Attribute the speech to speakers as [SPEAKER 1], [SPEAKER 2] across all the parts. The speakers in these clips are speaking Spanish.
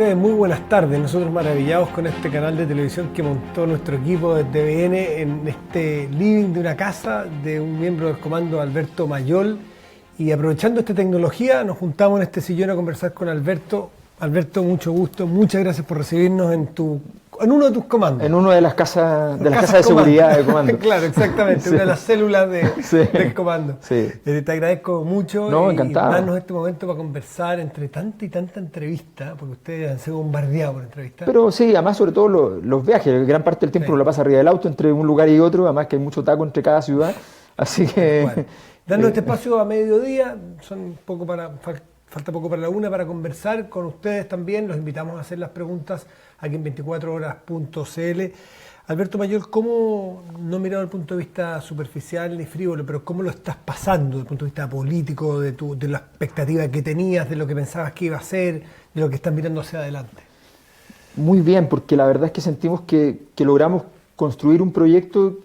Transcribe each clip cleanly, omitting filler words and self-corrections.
[SPEAKER 1] ustedes? Muy buenas tardes. Nosotros maravillados con este canal de televisión que montó nuestro equipo de TVN en este living de una casa de un miembro del comando, Alberto Mayol. Y aprovechando esta tecnología, nos juntamos en este sillón a conversar con Alberto. Alberto, mucho gusto. Muchas gracias por recibirnos en uno de tus comandos.
[SPEAKER 2] En una de las casas de seguridad de comando.
[SPEAKER 1] Claro, exactamente, sí. Una de las células del comando.
[SPEAKER 2] Sí.
[SPEAKER 1] Te agradezco mucho
[SPEAKER 2] encantado.
[SPEAKER 1] Y darnos este momento para conversar entre tanta y tanta entrevista, porque ustedes han sido bombardeados por entrevistas.
[SPEAKER 2] Pero sí, además sobre todo los viajes, gran parte del tiempo lo pasa arriba del auto entre un lugar y otro, además que hay mucho taco entre cada ciudad, así que...
[SPEAKER 1] Bueno, darnos este espacio a mediodía, falta poco para la una para conversar con ustedes también. Los invitamos a hacer las preguntas aquí en 24horas.cl. Alberto Mayol, ¿cómo, no mirado desde el punto de vista superficial ni frívolo, pero cómo lo estás pasando desde el punto de vista político, de la expectativa que tenías, de lo que pensabas que iba a ser, de lo que estás mirando hacia adelante?
[SPEAKER 2] Muy bien, porque la verdad es que sentimos que logramos construir un proyecto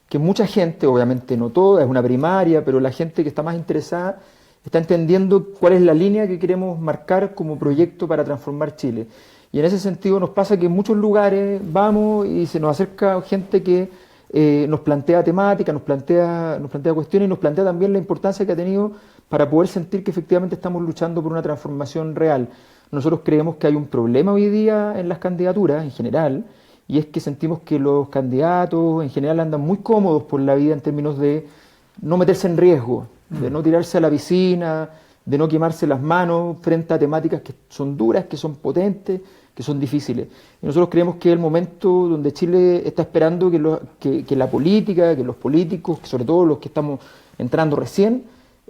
[SPEAKER 2] que mucha gente, obviamente no toda, es una primaria, pero la gente que está más interesada está entendiendo cuál es la línea que queremos marcar como proyecto para transformar Chile. Y en ese sentido nos pasa que en muchos lugares vamos y se nos acerca gente que nos plantea temáticas, nos plantea cuestiones y nos plantea también la importancia que ha tenido para poder sentir que efectivamente estamos luchando por una transformación real. Nosotros creemos que hay un problema hoy día en las candidaturas en general, y es que sentimos que los candidatos en general andan muy cómodos por la vida en términos de no meterse en riesgo, de no tirarse a la piscina, de no quemarse las manos frente a temáticas que son duras, que son potentes, que son difíciles. Y nosotros creemos que es el momento donde Chile está esperando que la política, que los políticos, que sobre todo los que estamos entrando recién,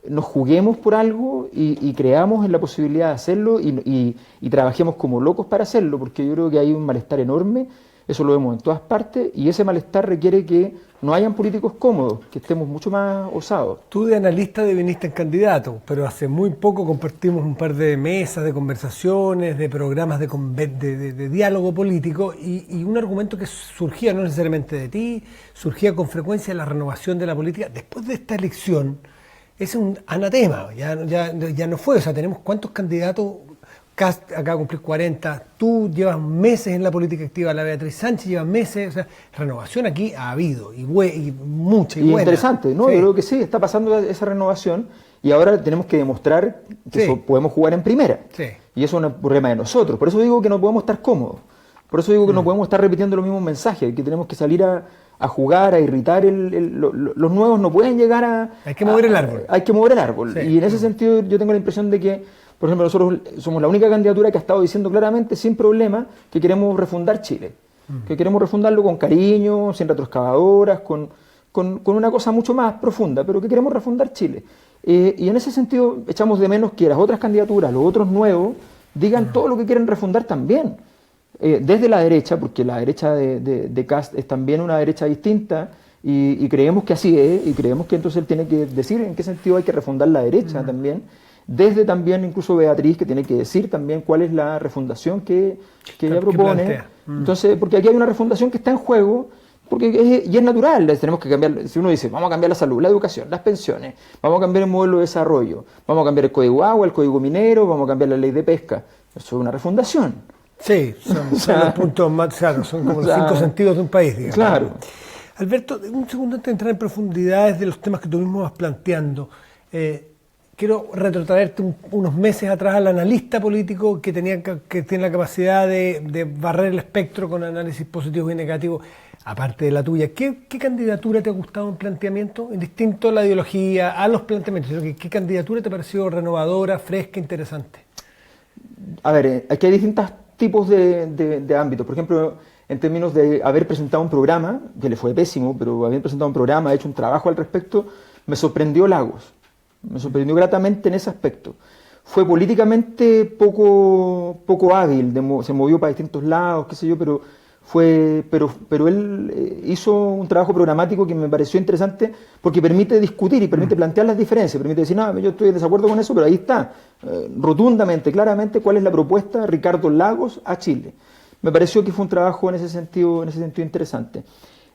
[SPEAKER 2] nos juguemos por algo y creamos en la posibilidad de hacerlo y trabajemos como locos para hacerlo, porque yo creo que hay un malestar enorme. Eso lo vemos en todas partes y ese malestar requiere que no hayan políticos cómodos, que estemos mucho más osados.
[SPEAKER 1] Tú de analista deveniste en candidato, pero hace muy poco compartimos un par de mesas, de conversaciones, de programas de diálogo político y un argumento que surgía no necesariamente de ti, surgía con frecuencia la renovación de la política. Después de esta elección, es un anatema, ya no fue, o sea, tenemos cuántos candidatos. Kast acaba de cumplir 40, tú llevas meses en la política activa, la Beatriz Sánchez lleva meses, o sea, renovación aquí ha habido, y mucha y buena.
[SPEAKER 2] Interesante, ¿no? Sí. Yo creo que sí, está pasando esa renovación y ahora tenemos que demostrar que podemos jugar en primera. Sí. Y eso es un problema de nosotros, por eso digo que no podemos estar cómodos, por eso digo que no podemos estar repitiendo los mismos mensajes, que tenemos que salir a jugar, a irritar, los nuevos no pueden llegar a...
[SPEAKER 1] Hay que mover el árbol.
[SPEAKER 2] Hay que mover el árbol, sí. Y en ese sentido yo tengo la impresión de que por ejemplo, nosotros somos la única candidatura que ha estado diciendo claramente, sin problema, que queremos refundar Chile. Que queremos refundarlo con cariño, sin retroexcavadoras, con una cosa mucho más profunda, pero que queremos refundar Chile. Y en ese sentido echamos de menos que las otras candidaturas, los otros nuevos, digan todo lo que quieren refundar también. Desde la derecha, porque la derecha de Kast es también una derecha distinta, y creemos que así es, y creemos que entonces él tiene que decir en qué sentido hay que refundar la derecha también. Desde también incluso Beatriz, que tiene que decir también cuál es la refundación que ella propone. Entonces, porque aquí hay una refundación que está en juego, y es natural, tenemos que cambiar. Si uno dice, vamos a cambiar la salud, la educación, las pensiones, vamos a cambiar el modelo de desarrollo, vamos a cambiar el código agua, el código minero, vamos a cambiar la ley de pesca, eso es una refundación.
[SPEAKER 1] Sí, son los puntos más claros, son como los 5 sentidos de un país, digamos.
[SPEAKER 2] Claro.
[SPEAKER 1] Alberto, un segundo antes de entrar en profundidades de los temas que tú mismo vas planteando, quiero retrotraerte unos meses atrás al analista político que tiene la capacidad de barrer el espectro con análisis positivos y negativos, aparte de la tuya. ¿Qué candidatura te ha gustado en planteamiento? Distinto a la ideología, a los planteamientos, sino ¿qué candidatura te ha parecido renovadora, fresca, interesante?
[SPEAKER 2] A ver, aquí hay distintos tipos de ámbitos. Por ejemplo, en términos de haber presentado un programa, que le fue pésimo, pero haber presentado un programa, hecho un trabajo al respecto, me sorprendió Lagos. Me sorprendió gratamente en ese aspecto. Fue políticamente poco hábil, se movió para distintos lados, qué sé yo, pero él hizo un trabajo programático que me pareció interesante porque permite discutir y permite plantear las diferencias, permite decir, no, yo estoy en desacuerdo con eso, pero ahí está, rotundamente, claramente, cuál es la propuesta de Ricardo Lagos a Chile. Me pareció que fue un trabajo en ese sentido interesante.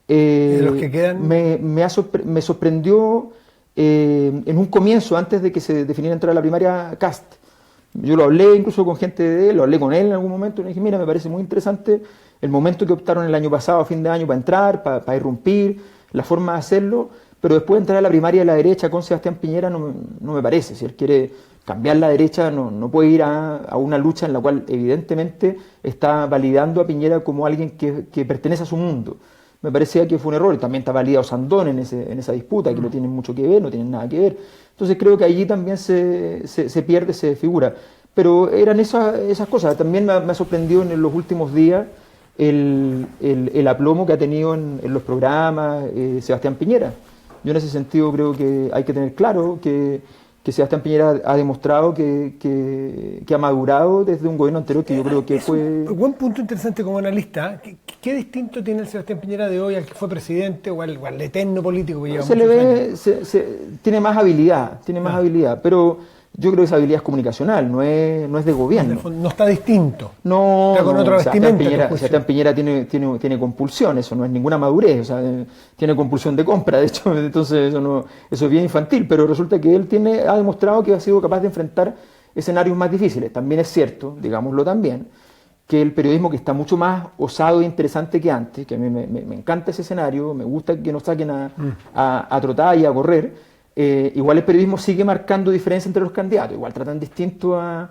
[SPEAKER 1] ¿De los que quedan?
[SPEAKER 2] Me sorprendió... en un comienzo, antes de que se definiera entrar a la primaria, Kast, Yo lo hablé incluso con gente de él, lo hablé con él en algún momento, y le dije, mira, me parece muy interesante el momento que optaron el año pasado, a fin de año, para entrar, para irrumpir, la forma de hacerlo, pero después de entrar a la primaria de la derecha con Sebastián Piñera no me parece. Si él quiere cambiar la derecha, no puede ir a una lucha en la cual evidentemente está validando a Piñera como alguien que pertenece a su mundo. Me parecía que fue un error, y también está validado Sandón en esa disputa, que no tienen mucho que ver, no tienen nada que ver. Entonces creo que allí también se pierde, se desfigura. Pero eran esas cosas. También me ha sorprendido en los últimos días el aplomo que ha tenido en los programas Sebastián Piñera. Yo en ese sentido creo que hay que tener claro que Sebastián Piñera ha demostrado que ha madurado desde un gobierno anterior que yo creo que fue...
[SPEAKER 1] Un buen punto interesante como analista. ¿Qué distinto tiene el Sebastián Piñera de hoy al que fue presidente o al eterno político que lleva
[SPEAKER 2] se le ve, tiene más habilidad, pero yo creo que esa habilidad es comunicacional, no es de gobierno.
[SPEAKER 1] No está distinto.
[SPEAKER 2] No,
[SPEAKER 1] está con otra vestimenta.
[SPEAKER 2] Sebastián Piñera tiene compulsión, eso no es ninguna madurez, o sea, tiene compulsión de compra, de hecho, entonces eso es bien infantil, pero resulta que él ha demostrado que ha sido capaz de enfrentar escenarios más difíciles. También es cierto, digámoslo también, que el periodismo, que está mucho más osado e interesante que antes, que a mí me encanta ese escenario, me gusta que nos saquen a trotar y a correr. Igual el periodismo sigue marcando diferencias entre los candidatos, igual tratan distinto a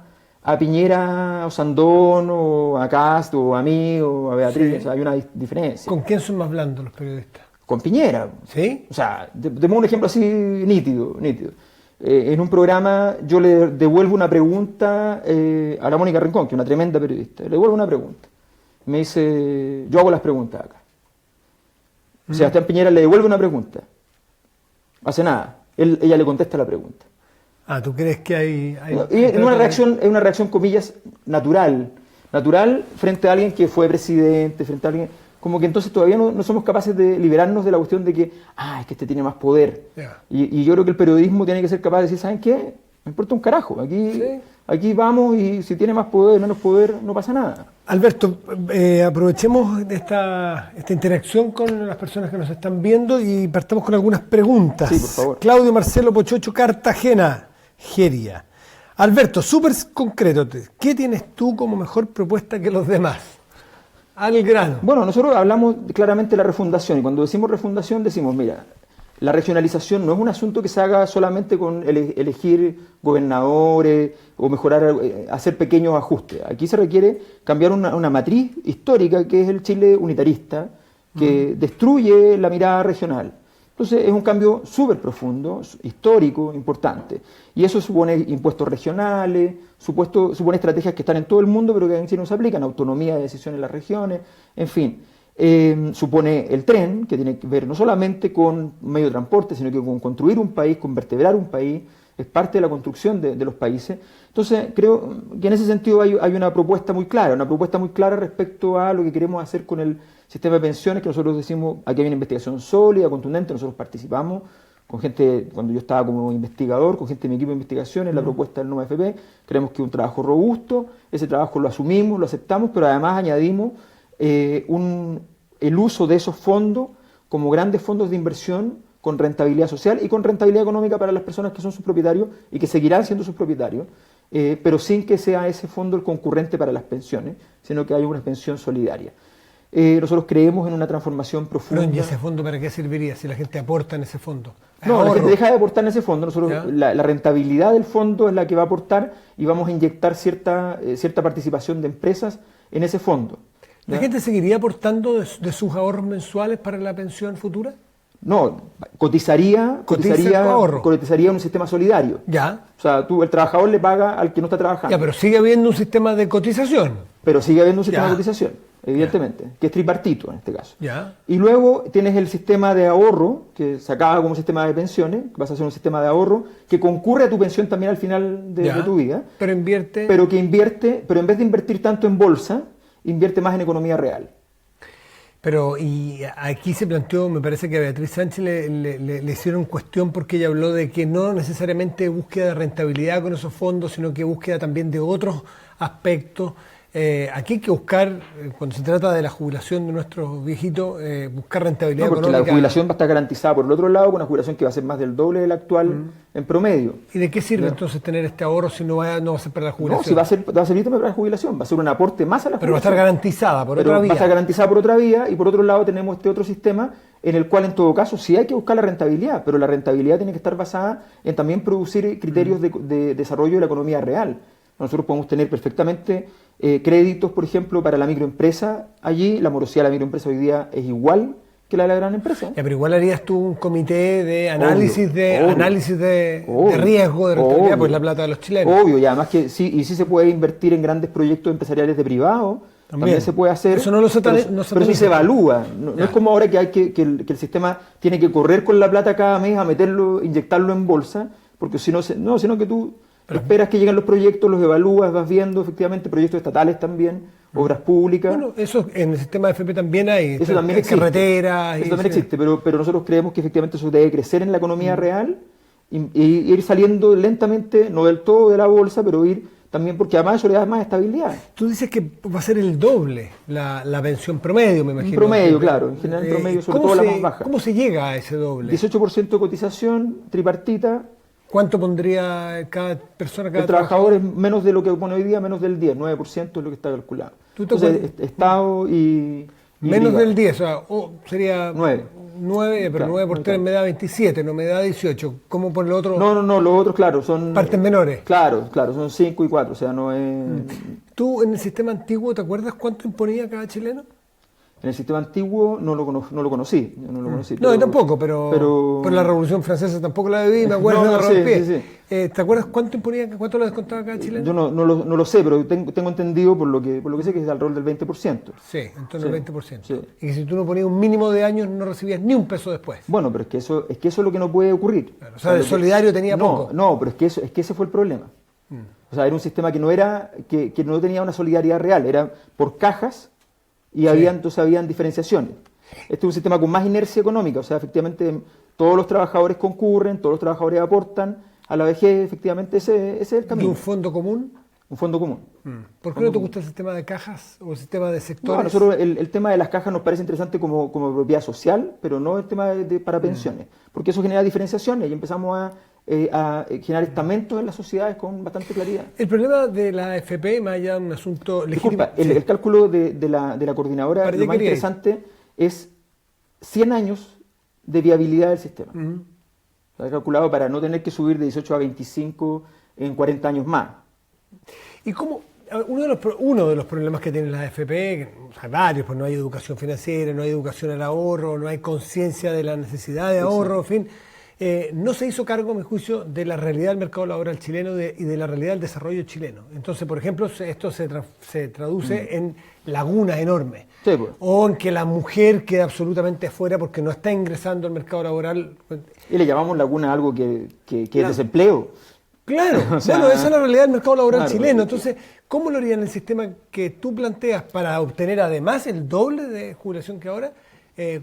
[SPEAKER 2] Piñera, a Sandón, o a Cast, o a mí, o a Beatriz, sí. O sea, hay una diferencia.
[SPEAKER 1] ¿Con quién son más blandos los periodistas?
[SPEAKER 2] Con Piñera.
[SPEAKER 1] ¿Sí?
[SPEAKER 2] O sea, te pongo un ejemplo así nítido. En un programa yo le devuelvo una pregunta a la Mónica Rincón, que es una tremenda periodista, le devuelvo una pregunta. Me dice, yo hago las preguntas acá. Sebastián Piñera le devuelve una pregunta. Hace nada. Ella le contesta la pregunta.
[SPEAKER 1] ¿Tú crees que hay
[SPEAKER 2] es una reacción, comillas, natural frente a alguien que fue presidente, frente a alguien, como que entonces todavía no somos capaces de liberarnos de la cuestión de que, es que este tiene más poder. Yeah. Y yo creo que el periodismo tiene que ser capaz de decir, ¿saben qué? Me importa un carajo, aquí vamos, y si tiene más poder o menos poder, no pasa nada.
[SPEAKER 1] Alberto, aprovechemos esta interacción con las personas que nos están viendo y partamos con algunas preguntas.
[SPEAKER 2] Sí, por favor.
[SPEAKER 1] Claudio Marcelo Pochocho, Cartagena, Geria. Alberto, súper concreto, ¿qué tienes tú como mejor propuesta que los demás? Al grano.
[SPEAKER 2] Bueno, nosotros hablamos claramente de la refundación, y cuando decimos refundación decimos, mira, la regionalización no es un asunto que se haga solamente con elegir gobernadores o mejorar, hacer pequeños ajustes. Aquí se requiere cambiar una matriz histórica, que es el Chile unitarista, que destruye la mirada regional. Entonces es un cambio súper profundo, histórico, importante. Y eso supone impuestos regionales, supone estrategias que están en todo el mundo, pero que en Chile no se aplican, autonomía de decisión en las regiones, en fin. Supone el tren, que tiene que ver no solamente con medio de transporte, sino que con construir un país, con vertebrar un país, es parte de la construcción de los países. Entonces creo que en ese sentido hay una propuesta muy clara respecto a lo que queremos hacer con el sistema de pensiones, que nosotros decimos, aquí hay una investigación sólida, contundente, nosotros participamos con gente, cuando yo estaba como investigador, con gente de mi equipo de investigación en la propuesta del nuevo AFP, creemos que es un trabajo robusto, ese trabajo lo asumimos, lo aceptamos, pero además añadimos el uso de esos fondos como grandes fondos de inversión con rentabilidad social y con rentabilidad económica para las personas que son sus propietarios y que seguirán siendo sus propietarios, pero sin que sea ese fondo el concurrente para las pensiones, sino que haya una pensión solidaria. Nosotros creemos en una transformación profunda.
[SPEAKER 1] ¿Y ese fondo para qué serviría si la gente aporta en ese fondo?
[SPEAKER 2] No, la gente deja de aportar en ese fondo. Nosotros, la rentabilidad del fondo es la que va a aportar, y vamos a inyectar cierta participación de empresas en ese fondo.
[SPEAKER 1] ¿La gente seguiría aportando de sus ahorros mensuales para la pensión futura?
[SPEAKER 2] No, cotizaría en un sistema solidario.
[SPEAKER 1] Ya.
[SPEAKER 2] O sea, el trabajador le paga al que no está trabajando.
[SPEAKER 1] Ya, pero sigue habiendo un sistema de cotización.
[SPEAKER 2] Pero sigue habiendo un sistema de cotización, evidentemente, que es tripartito en este caso.
[SPEAKER 1] Ya.
[SPEAKER 2] Y luego tienes el sistema de ahorro, que se acaba como sistema de pensiones, que vas a hacer un sistema de ahorro que concurre a tu pensión también al final de tu vida.
[SPEAKER 1] Pero en vez
[SPEAKER 2] de invertir tanto en bolsa, invierte más en economía real.
[SPEAKER 1] Pero, y aquí se planteó, me parece que a Beatriz Sánchez le hicieron cuestión porque ella habló de que no necesariamente búsqueda de rentabilidad con esos fondos, sino que búsqueda también de otros aspectos. Aquí hay que buscar, cuando se trata de la jubilación de nuestros viejitos, buscar rentabilidad
[SPEAKER 2] porque
[SPEAKER 1] económica.
[SPEAKER 2] la jubilación va a estar garantizada por el otro lado con una jubilación que va a ser más del doble de la actual en promedio.
[SPEAKER 1] ¿Y de qué sirve
[SPEAKER 2] ¿Ya?
[SPEAKER 1] entonces tener este ahorro si no va a ser para la
[SPEAKER 2] No,
[SPEAKER 1] jubilación?
[SPEAKER 2] si va a servir también para la jubilación, va a ser un aporte más a la
[SPEAKER 1] Pero va a
[SPEAKER 2] jubilación.
[SPEAKER 1] estar garantizada por otra vía.
[SPEAKER 2] Va a estar garantizada por otra vía, y por otro lado tenemos este otro sistema en el cual en todo caso sí hay que buscar la rentabilidad, pero la rentabilidad tiene que estar basada en también producir criterios de desarrollo de la economía real. Nosotros podemos tener perfectamente créditos, por ejemplo, para la microempresa allí. La morosidad de la microempresa hoy día es igual que la de la gran empresa.
[SPEAKER 1] Ya, pero igual harías tú un comité de análisis
[SPEAKER 2] Obvio.
[SPEAKER 1] análisis de
[SPEAKER 2] Obvio.
[SPEAKER 1] riesgo, de rentabilidad,
[SPEAKER 2] Obvio.
[SPEAKER 1] pues la plata de los chilenos.
[SPEAKER 2] Obvio, y además que sí, y sí se puede invertir en grandes proyectos empresariales de privado, también se puede hacer.
[SPEAKER 1] Eso no lo
[SPEAKER 2] pero eso se evalúa. No es como ahora que hay que el sistema tiene que correr con la plata cada mes a meterlo, inyectarlo en bolsa, porque si no, sino que tú esperas que lleguen los proyectos, los evalúas, vas viendo efectivamente proyectos estatales también, obras públicas.
[SPEAKER 1] Bueno, eso en el sistema de FP también hay.
[SPEAKER 2] Eso también existe.
[SPEAKER 1] Carreteras.
[SPEAKER 2] Eso también existe, pero nosotros creemos que efectivamente eso debe crecer en la economía real y ir saliendo lentamente, no del todo de la bolsa, pero ir también, porque además eso le da más estabilidad.
[SPEAKER 1] Tú dices que va a ser el doble la pensión promedio, me imagino.
[SPEAKER 2] En promedio, claro, en general en promedio, sobre todo la más baja.
[SPEAKER 1] ¿Cómo se llega a ese doble?
[SPEAKER 2] 18% de cotización tripartita.
[SPEAKER 1] ¿Cuánto pondría cada persona, cada
[SPEAKER 2] El trabajador es menos de lo que pone hoy día, menos del 10, 9% es lo que está calculado. Entonces, Estado y
[SPEAKER 1] menos
[SPEAKER 2] IVA.
[SPEAKER 1] del 10, o sea, sería
[SPEAKER 2] 9.
[SPEAKER 1] 9, pero
[SPEAKER 2] Claro,
[SPEAKER 1] 9 por 3 me da 27, no me da 18. ¿Cómo por el otro?
[SPEAKER 2] No, los otros, claro, son...
[SPEAKER 1] Partes menores.
[SPEAKER 2] Claro, son 5 y 4, o sea, no es...
[SPEAKER 1] ¿Tú en el sistema antiguo te acuerdas cuánto imponía cada chileno?
[SPEAKER 2] En el sistema antiguo no lo conocí.
[SPEAKER 1] No, yo tampoco, pero la Revolución Francesa tampoco la viví, me acuerdo de Robespierre.
[SPEAKER 2] Sí.
[SPEAKER 1] ¿Te acuerdas cuánto imponía, cuánto lo descontaba cada chileno?
[SPEAKER 2] Yo no lo sé, pero tengo entendido por lo que sé que es alrededor del 20%.
[SPEAKER 1] Sí, en torno al 20%.
[SPEAKER 2] Sí.
[SPEAKER 1] Y que si tú no ponías un mínimo de años no recibías ni un peso después.
[SPEAKER 2] Bueno, pero es que eso es lo que no puede ocurrir.
[SPEAKER 1] Claro, o sea, de solidario tenía poco.
[SPEAKER 2] No, pero es que ese fue el problema. O sea, era un sistema que no tenía una solidaridad real, era por cajas. Y entonces habían diferenciaciones. Este es un sistema con más inercia económica, o sea, efectivamente todos los trabajadores concurren, todos los trabajadores aportan a la vejez, efectivamente ese es el camino.
[SPEAKER 1] ¿Y un fondo común?
[SPEAKER 2] Un fondo común.
[SPEAKER 1] ¿Por qué no te gusta el sistema de cajas o el sistema de sectores?
[SPEAKER 2] No, a nosotros el tema de las cajas nos parece interesante como propiedad social, pero no el tema para pensiones, porque eso genera diferenciaciones y empezamos a generar estamentos en las sociedades con bastante claridad.
[SPEAKER 1] El problema de la AFP, más allá de un asunto legítimo...
[SPEAKER 2] Disculpa, el cálculo de la coordinadora, lo más interesante es 100 años de viabilidad del sistema. Está calculado para no tener que subir de 18 a 25 en 40 años más.
[SPEAKER 1] ¿Y cómo? Uno de los problemas que tiene la AFP, hay varios, pues no hay educación financiera, no hay educación al ahorro, no hay conciencia de la necesidad de ahorro, en fin... no se hizo cargo, a mi juicio, de la realidad del mercado laboral chileno y de la realidad del desarrollo chileno. Entonces, por ejemplo, esto se traduce en lagunas enormes.
[SPEAKER 2] Sí, pues.
[SPEAKER 1] O en que la mujer queda absolutamente afuera porque no está ingresando al mercado laboral.
[SPEAKER 2] Y le llamamos laguna a algo que es desempleo.
[SPEAKER 1] Claro,
[SPEAKER 2] O sea,
[SPEAKER 1] bueno, esa es la realidad del mercado laboral
[SPEAKER 2] claro,
[SPEAKER 1] chileno. Entonces, ¿cómo lo harían el sistema que tú planteas para obtener además el doble de jubilación que ahora?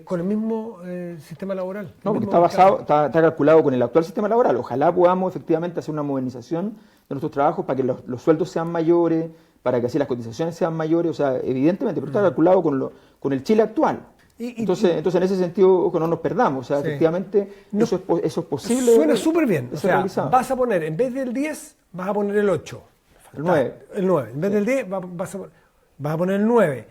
[SPEAKER 1] Con el mismo sistema laboral.
[SPEAKER 2] No, porque está calculado con el actual sistema laboral. Ojalá podamos efectivamente hacer una modernización de nuestros trabajos para que los sueldos sean mayores, para que así las cotizaciones sean mayores, o sea, evidentemente, pero está calculado con el Chile actual. Entonces, en ese sentido, que no nos perdamos, o sea, efectivamente, eso es posible.
[SPEAKER 1] Suena súper bien. O sea,
[SPEAKER 2] realizado.
[SPEAKER 1] vas a poner, en vez del 10, vas a poner el 8.
[SPEAKER 2] El 9.
[SPEAKER 1] El 9. En vez del 10, vas a poner el 9.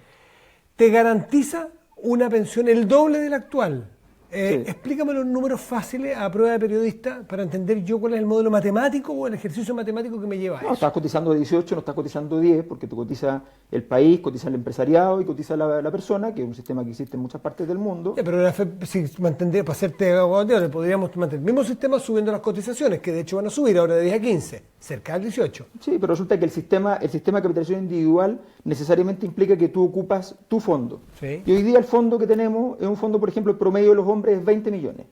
[SPEAKER 1] Te garantiza una pensión el doble de la actual. Explícame los números fáciles a prueba de periodista para entender yo cuál es el modelo matemático o el ejercicio matemático que me lleva a eso.
[SPEAKER 2] Estás cotizando 18, no estás cotizando 10, porque tú cotiza el país, cotiza el empresariado y cotiza la persona, que es un sistema que existe en muchas partes del mundo.
[SPEAKER 1] Pero si mantendría, para hacerte abogado, podríamos mantener el mismo sistema subiendo las cotizaciones, que de hecho van a subir ahora de 10 a 15, cerca del 18.
[SPEAKER 2] Sí, pero resulta que el sistema de capitalización individual necesariamente implica que tú ocupas tu fondo.
[SPEAKER 1] Sí.
[SPEAKER 2] Y hoy día el fondo que tenemos es un fondo, por ejemplo, el promedio de los hombres es 20 millones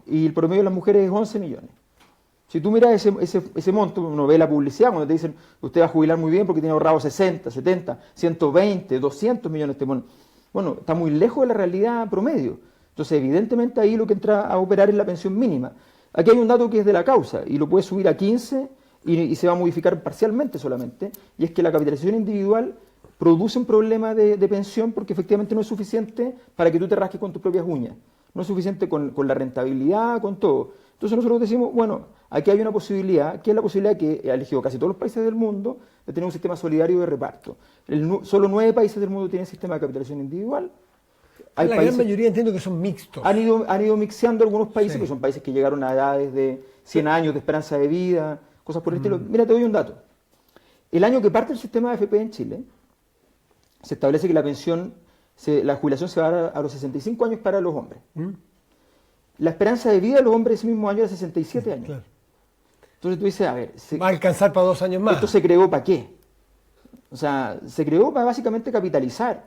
[SPEAKER 2] y el promedio de las mujeres es 11 millones. Si tú miras ese monto, uno ve la publicidad cuando te dicen usted va a jubilar muy bien porque tiene ahorrado 60, 70, 120, 200 millones. Bueno, está muy lejos de la realidad promedio. Entonces, evidentemente ahí lo que entra a operar es la pensión mínima. Aquí hay un dato que es de la causa y lo puede subir a 15 y se va a modificar parcialmente solamente, y es que la capitalización individual produce un problema de pensión porque efectivamente no es suficiente para que tú te rasques con tus propias uñas, no es suficiente con la rentabilidad, con todo. Entonces nosotros decimos, bueno, aquí hay una posibilidad, que es la posibilidad que ha elegido casi todos los países del mundo, de tener un sistema solidario de reparto. Solo 9 países del mundo tienen sistema de capitalización individual.
[SPEAKER 1] Hay la gran mayoría entiendo que son mixtos.
[SPEAKER 2] Han ido mixeando algunos países,
[SPEAKER 1] Sí.
[SPEAKER 2] que son países que llegaron a edades de 100 años de esperanza de vida, cosas por el estilo. Mira, te doy un dato. El año que parte el sistema de AFP en Chile, se establece que la jubilación se va a dar a los 65 años para los hombres. La esperanza de vida de los hombres ese mismo año era 67 años.
[SPEAKER 1] Claro.
[SPEAKER 2] Entonces tú dices, a ver,
[SPEAKER 1] Va a alcanzar para 2 años más.
[SPEAKER 2] ¿esto se creó para qué? O sea, se creó para básicamente capitalizar.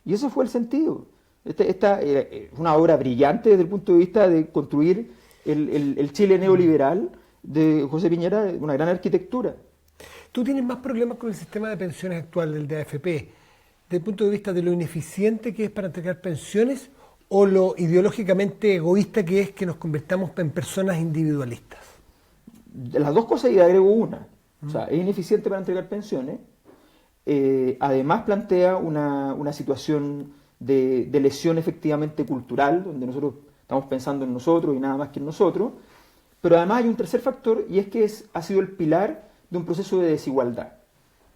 [SPEAKER 2] Y ese fue el sentido. Esta es una obra brillante desde el punto de vista de construir el Chile neoliberal de José Piñera, una gran arquitectura.
[SPEAKER 1] Tú tienes más problemas con el sistema de pensiones actual del de AFP, desde el punto de vista de lo ineficiente que es para entregar pensiones o lo ideológicamente egoísta que es que nos convertamos en personas individualistas.
[SPEAKER 2] De las dos cosas, y le agrego una. O sea, es ineficiente para entregar pensiones. Además plantea una situación de lesión efectivamente cultural, donde nosotros estamos pensando en nosotros y nada más que en nosotros. Pero además hay un tercer factor, y es que ha sido el pilar de un proceso de desigualdad.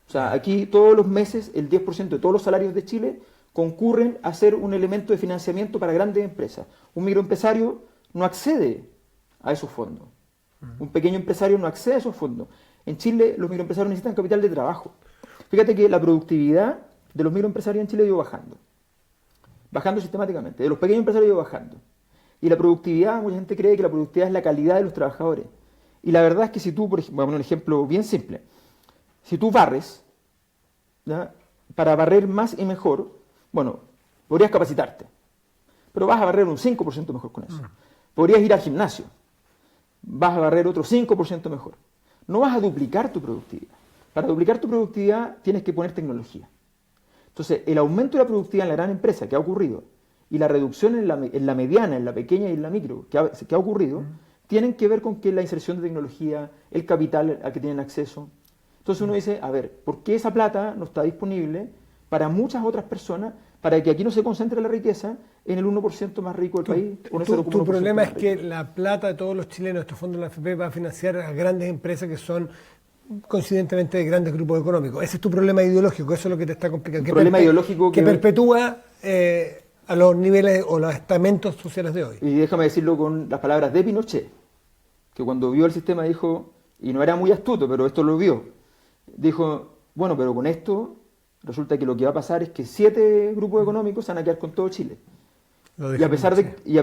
[SPEAKER 2] O sea, aquí todos los meses el 10% de todos los salarios de Chile concurren a ser un elemento de financiamiento para grandes empresas. Un microempresario no accede a esos fondos. Un pequeño empresario no accede a esos fondos. En Chile los microempresarios necesitan capital de trabajo. Fíjate que la productividad de los microempresarios en Chile ha ido bajando sistemáticamente. De los pequeños empresarios ha ido bajando. Y la productividad, mucha gente cree que la productividad es la calidad de los trabajadores. Y la verdad es que si tú, por ejemplo, voy a poner un ejemplo bien simple. Si tú barres, ¿ya? Para barrer más y mejor, bueno, podrías capacitarte, pero vas a barrer un 5% mejor con eso. Podrías ir al gimnasio, vas a barrer otro 5% mejor. No vas a duplicar tu productividad. Para duplicar tu productividad tienes que poner tecnología. Entonces, el aumento de la productividad en la gran empresa que ha ocurrido y la reducción en la mediana, en la pequeña y en la micro que ha ocurrido, tienen que ver con que la inserción de tecnología, el capital al que tienen acceso. Entonces uno dice, a ver, ¿por qué esa plata no está disponible para muchas otras personas, para que aquí no se concentre la riqueza en el 1% más rico del país?
[SPEAKER 1] Tu problema es que la plata de todos los chilenos, estos fondos de la AFP, va a financiar a grandes empresas que son coincidentemente de grandes grupos económicos. Ese es tu problema ideológico, eso es lo que te está complicando.
[SPEAKER 2] Un problema ideológico
[SPEAKER 1] que perpetúa a los niveles o los estamentos sociales de hoy.
[SPEAKER 2] Y déjame decirlo con las palabras de Pinochet, que cuando vio el sistema dijo, y no era muy astuto, pero esto lo vio, dijo, bueno, pero con esto resulta que lo que va a pasar es que 7 grupos económicos se van a quedar con todo Chile. Y a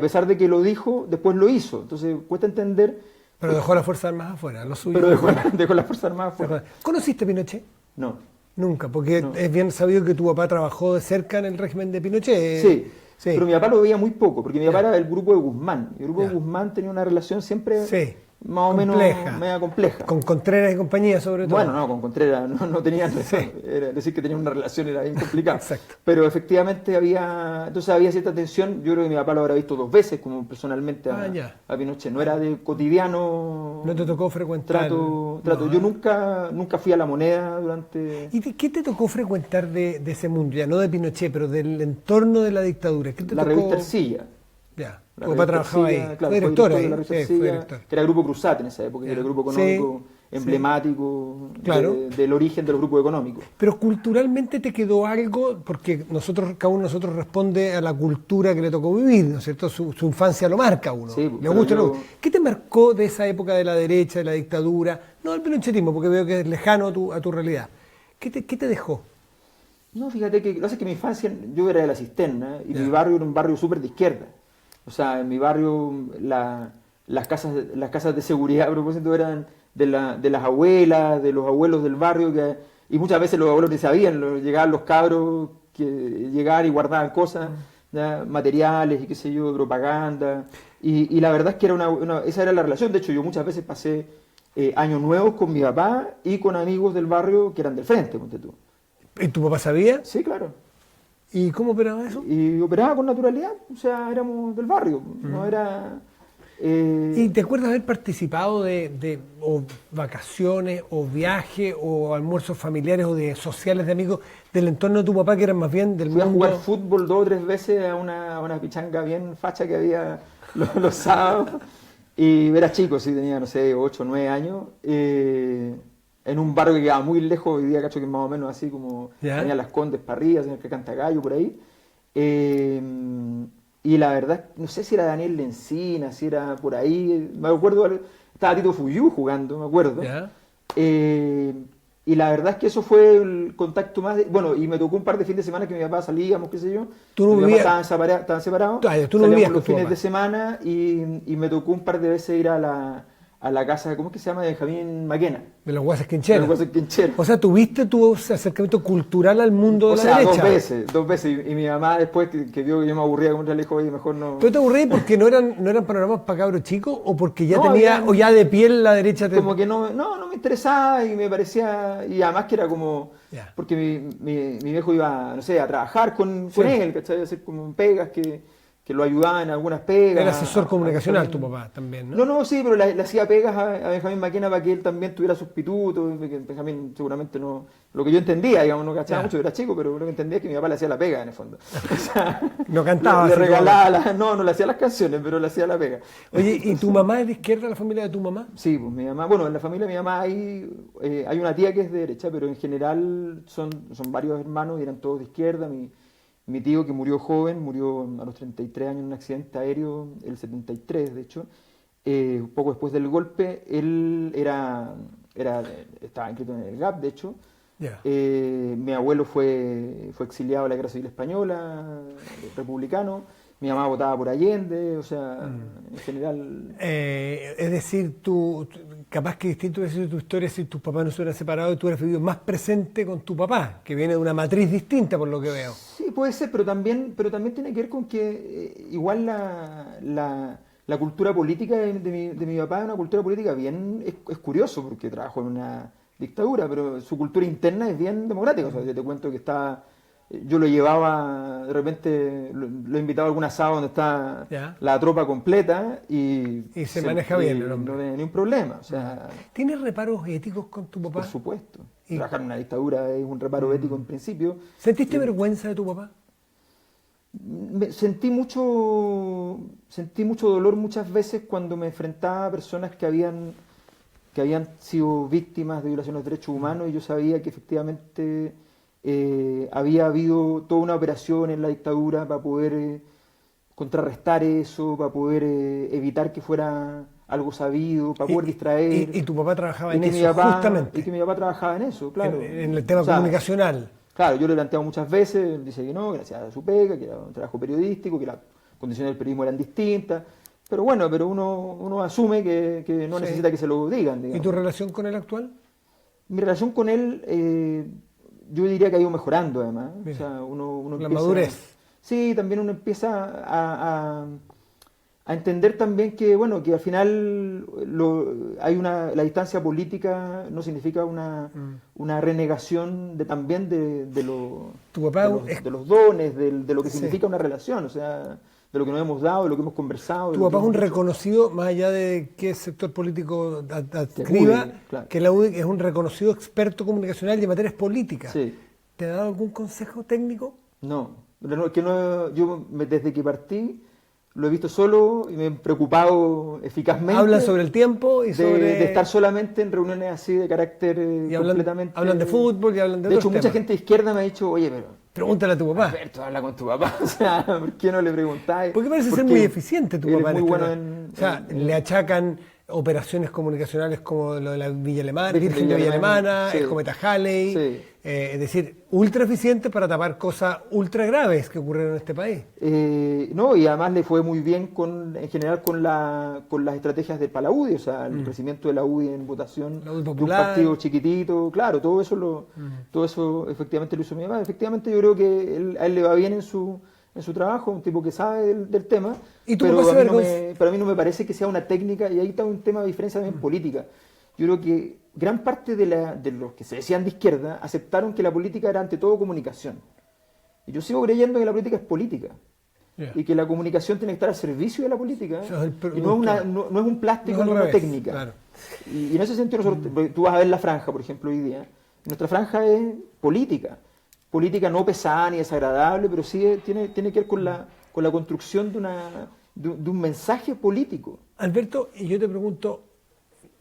[SPEAKER 2] pesar de que lo dijo, después lo hizo. Entonces cuesta entender.
[SPEAKER 1] Pero dejó las Fuerzas Armadas afuera, lo suyo.
[SPEAKER 2] Pero dejó las Fuerzas Armadas afuera.
[SPEAKER 1] ¿Conociste a Pinochet?
[SPEAKER 2] No.
[SPEAKER 1] Nunca, porque es bien sabido que tu papá trabajó de cerca en el régimen de Pinochet.
[SPEAKER 2] Sí, pero mi papá lo veía muy poco, porque mi papá era del grupo de Guzmán. El grupo de Guzmán tenía una relación siempre más o menos media compleja.
[SPEAKER 1] Con Contreras y compañía, sobre todo.
[SPEAKER 2] Bueno, no, con Contreras no tenían relación. Era decir que tenían una relación era bien complicado.
[SPEAKER 1] Exacto.
[SPEAKER 2] Pero efectivamente había cierta tensión. Yo creo que mi papá lo habrá visto 2 veces, como personalmente a Pinochet. No era de cotidiano.
[SPEAKER 1] No te tocó frecuentar.
[SPEAKER 2] Trato. Yo nunca fui a La Moneda durante.
[SPEAKER 1] ¿Y qué te tocó frecuentar de ese mundo? Ya no de Pinochet, pero del entorno de la dictadura. ¿Qué te
[SPEAKER 2] la
[SPEAKER 1] tocó?
[SPEAKER 2] revista Ercilla.
[SPEAKER 1] Ya. Tu papá trabajaba ahí.
[SPEAKER 2] Claro,
[SPEAKER 1] fue director ahí.
[SPEAKER 2] Fue director. Que era el grupo Cruzat en esa época, que era el grupo económico emblemático del origen de los grupos económicos.
[SPEAKER 1] Pero culturalmente te quedó algo, porque cada uno de nosotros responde a la cultura que le tocó vivir, ¿no es cierto? Su infancia lo marca a uno.
[SPEAKER 2] Sí,
[SPEAKER 1] le gusta, ¿Qué te marcó de esa época de la derecha, de la dictadura? No del pinochetismo, porque veo que es lejano a tu realidad. ¿Qué te dejó?
[SPEAKER 2] No, fíjate que lo que pasa es que mi infancia, yo era de la Cisterna, y mi barrio era un barrio súper de izquierda. O sea, en mi barrio las casas de seguridad a propósito eran de las abuelas, de los abuelos del barrio, y muchas veces los abuelos ni sabían, llegaban los cabros que llegaban y guardaban cosas, ¿ya? Materiales y qué sé yo, propaganda, y la verdad es que esa era la relación. De hecho, yo muchas veces pasé años nuevos con mi papá y con amigos del barrio que eran del frente, ponte tú.
[SPEAKER 1] ¿Y tu papá sabía?
[SPEAKER 2] Sí, claro.
[SPEAKER 1] ¿Y cómo operaba eso?
[SPEAKER 2] Y operaba con naturalidad, o sea, éramos del barrio, no era...
[SPEAKER 1] ¿Y te acuerdas de haber participado de o vacaciones, o viajes, o almuerzos familiares, o de sociales de amigos del entorno de tu papá, que eran más bien del
[SPEAKER 2] Fui a
[SPEAKER 1] mundo?
[SPEAKER 2] jugar fútbol 2 o 3 veces a una pichanga bien facha que había los sábados. Y era chico, sí, tenía, no sé, 8 o 9 años. En un barrio que quedaba muy lejos, hoy día cacho que es más o menos así como
[SPEAKER 1] ¿Ya?
[SPEAKER 2] tenía Las Condes para arriba, tenía que Cantagallo por ahí. Eh, y la verdad, no sé si era Daniel Lencina, si era por ahí. Me acuerdo, estaba Tito Fuyú jugando, me acuerdo.
[SPEAKER 1] ¿Ya?
[SPEAKER 2] Eh, y la verdad es que eso fue el contacto más. Bueno, y me tocó un par de fines de semana que mi papá salíamos, qué sé yo.
[SPEAKER 1] ¿Tú no
[SPEAKER 2] Mi papá
[SPEAKER 1] vivías?
[SPEAKER 2] estaban separados.
[SPEAKER 1] Tú no
[SPEAKER 2] Salíamos
[SPEAKER 1] vivías con
[SPEAKER 2] los
[SPEAKER 1] tu
[SPEAKER 2] fines
[SPEAKER 1] papá.
[SPEAKER 2] de semana y me tocó un par de veces ir a la casa, ¿cómo es que se llama? De Benjamín Maquena.
[SPEAKER 1] De los guases
[SPEAKER 2] De
[SPEAKER 1] quincheros.
[SPEAKER 2] los Guasos Quincheros.
[SPEAKER 1] O sea, tuviste tu acercamiento cultural al mundo
[SPEAKER 2] O
[SPEAKER 1] de la
[SPEAKER 2] sea,
[SPEAKER 1] derecha.
[SPEAKER 2] dos veces. Y mi mamá después que vio que yo me aburría con otra, le dijo, oye, mejor no.
[SPEAKER 1] ¿Pero te aburrí porque no eran panoramas para cabros chicos, o porque ya
[SPEAKER 2] No,
[SPEAKER 1] tenía,
[SPEAKER 2] habían-
[SPEAKER 1] o ya de piel la derecha te...
[SPEAKER 2] Como que no me interesaba y me parecía, y además que era como,
[SPEAKER 1] Ya.
[SPEAKER 2] porque mi viejo iba, no sé, a trabajar con
[SPEAKER 1] Sí.
[SPEAKER 2] él, ¿cachai? A hacer como pegas que lo ayudaban en algunas pegas.
[SPEAKER 1] Era asesor comunicacional tu
[SPEAKER 2] Benjamín.
[SPEAKER 1] papá también, ¿no?
[SPEAKER 2] No, sí, pero le hacía pegas a Benjamín Maquena para que él también tuviera sus pitutos, que Benjamín seguramente no, lo que yo entendía, digamos, no cachaba
[SPEAKER 1] Ya.
[SPEAKER 2] mucho, era chico, pero lo que entendía es que mi papá le hacía la pega en el fondo. O sea,
[SPEAKER 1] No cantaba
[SPEAKER 2] le
[SPEAKER 1] así como-
[SPEAKER 2] regalaba, no le hacía las canciones, pero le hacía la pega.
[SPEAKER 1] Oye, ¿y tu mamá es de izquierda, la familia de tu mamá?
[SPEAKER 2] Sí, pues mi mamá, bueno, en la familia de mi mamá hay una tía que es de derecha, pero en general son varios hermanos y eran todos de izquierda. Mi tío que murió joven, murió a los 33 años en un accidente aéreo, el 73 de hecho, un poco después del golpe, él estaba inscrito en el GAP, de hecho.
[SPEAKER 1] Ya.
[SPEAKER 2] Mi abuelo fue exiliado de la Guerra Civil Española, republicano. Mi mamá votaba por Allende, o sea, en general.
[SPEAKER 1] Es decir, capaz que distinto hubiese sido tu historia si tus papás no se hubieran separado y tú hubieras vivido más presente con tu papá, que viene de una matriz distinta por lo que veo.
[SPEAKER 2] Sí, puede ser, pero también tiene que ver con que igual la cultura política de mi papá es una cultura política bien, es curioso porque trabajó en una dictadura, pero su cultura interna es bien democrática. O sea, yo te cuento que yo lo llevaba, de repente lo he invitado a algún asado donde está
[SPEAKER 1] Ya.
[SPEAKER 2] la tropa completa y
[SPEAKER 1] se maneja bien el
[SPEAKER 2] no
[SPEAKER 1] hombre.
[SPEAKER 2] tiene ningún problema. O sea,
[SPEAKER 1] ¿Tienes reparos éticos con tu papá?
[SPEAKER 2] por supuesto.
[SPEAKER 1] Y-
[SPEAKER 2] Trabajar en una dictadura es un reparo ético en principio.
[SPEAKER 1] ¿Sentiste vergüenza de tu papá?
[SPEAKER 2] Sentí mucho dolor muchas veces cuando me enfrentaba a personas que habían sido víctimas de violaciones de derechos humanos y yo sabía que efectivamente había habido toda una operación en la dictadura para poder contrarrestar eso, para poder evitar que fuera algo sabido, para poder distraer.
[SPEAKER 1] Y tu papá trabajaba en
[SPEAKER 2] que mi
[SPEAKER 1] eso,
[SPEAKER 2] papá-
[SPEAKER 1] justamente.
[SPEAKER 2] Y que mi papá trabajaba en eso, claro.
[SPEAKER 1] En el tema
[SPEAKER 2] O sea,
[SPEAKER 1] comunicacional.
[SPEAKER 2] Claro, yo le he planteado muchas veces, él dice que no, gracias a su pega, que era un trabajo periodístico, que las condiciones del periodismo eran distintas. Pero bueno, uno asume que no
[SPEAKER 1] Sí.
[SPEAKER 2] necesita que se lo digan,
[SPEAKER 1] ¿Y
[SPEAKER 2] digamos.
[SPEAKER 1] tu relación con el actual?
[SPEAKER 2] Mi relación con él, yo diría que ha ido mejorando además.
[SPEAKER 1] Mira,
[SPEAKER 2] O sea, uno
[SPEAKER 1] la
[SPEAKER 2] empieza-
[SPEAKER 1] madurez.
[SPEAKER 2] Sí, también uno empieza a entender también que, bueno, que al final la distancia política no significa una renegación también
[SPEAKER 1] Tu papá
[SPEAKER 2] de los dones, de lo que
[SPEAKER 1] Sí.
[SPEAKER 2] significa una relación, o sea, de lo que nos hemos dado, de lo que hemos conversado. de
[SPEAKER 1] Tu
[SPEAKER 2] lo que
[SPEAKER 1] papá es un
[SPEAKER 2] hemos hecho.
[SPEAKER 1] reconocido, más allá de qué sector político adscriba,
[SPEAKER 2] UDI, claro.
[SPEAKER 1] que la UDI es un reconocido experto comunicacional y en materias políticas.
[SPEAKER 2] Sí.
[SPEAKER 1] ¿Te ha dado algún consejo técnico?
[SPEAKER 2] No, desde que partí lo he visto solo y me he preocupado eficazmente
[SPEAKER 1] Hablan sobre el tiempo y
[SPEAKER 2] de,
[SPEAKER 1] sobre...
[SPEAKER 2] de estar solamente en reuniones así de carácter
[SPEAKER 1] y hablan,
[SPEAKER 2] completamente...
[SPEAKER 1] hablan de fútbol y hablan de
[SPEAKER 2] De
[SPEAKER 1] otros
[SPEAKER 2] hecho, mucha
[SPEAKER 1] temas.
[SPEAKER 2] gente de izquierda me ha dicho, oye, pero
[SPEAKER 1] Pregúntale a tu papá.
[SPEAKER 2] Alberto, habla con tu papá. O sea, ¿por qué no le preguntáis?
[SPEAKER 1] Porque parece ser
[SPEAKER 2] Porque
[SPEAKER 1] muy eficiente tu
[SPEAKER 2] él
[SPEAKER 1] papá.
[SPEAKER 2] es muy
[SPEAKER 1] este
[SPEAKER 2] bueno
[SPEAKER 1] tema. O sea, le achacan operaciones comunicaciones como lo de la Villa Alemana, Virgen de Villa Alemana,
[SPEAKER 2] sí.
[SPEAKER 1] el cometa Halley,
[SPEAKER 2] Sí.
[SPEAKER 1] Es decir, ultra eficiente para tapar cosas ultra graves que ocurrieron en este país.
[SPEAKER 2] No, y además le fue muy bien en general con las estrategias del PalaUDI, o sea, el crecimiento de la UDI en votación
[SPEAKER 1] La UDI
[SPEAKER 2] de un
[SPEAKER 1] popular.
[SPEAKER 2] partido chiquitito, claro, todo eso efectivamente lo hizo mi mamá. Efectivamente yo creo que a él le va bien en su trabajo, un tipo que sabe del tema,
[SPEAKER 1] ¿Y tu
[SPEAKER 2] pero
[SPEAKER 1] papá se
[SPEAKER 2] para mí no me parece que sea una técnica, y ahí está un tema de diferencia también política. Yo creo que gran parte de los que se decían de izquierda aceptaron que la política era ante todo comunicación. Y yo sigo creyendo que la política es política. y que la comunicación tiene que estar al servicio de la política.
[SPEAKER 1] Eso es
[SPEAKER 2] Y no es un plástico,
[SPEAKER 1] no es
[SPEAKER 2] ni
[SPEAKER 1] al
[SPEAKER 2] una
[SPEAKER 1] revés,
[SPEAKER 2] técnica.
[SPEAKER 1] claro.
[SPEAKER 2] Y en ese sentido, tú vas a ver la franja, por ejemplo, hoy día. Nuestra franja es política. Política no pesada ni desagradable, pero sí tiene que ver con la construcción de un mensaje político.
[SPEAKER 1] Alberto, y yo te pregunto,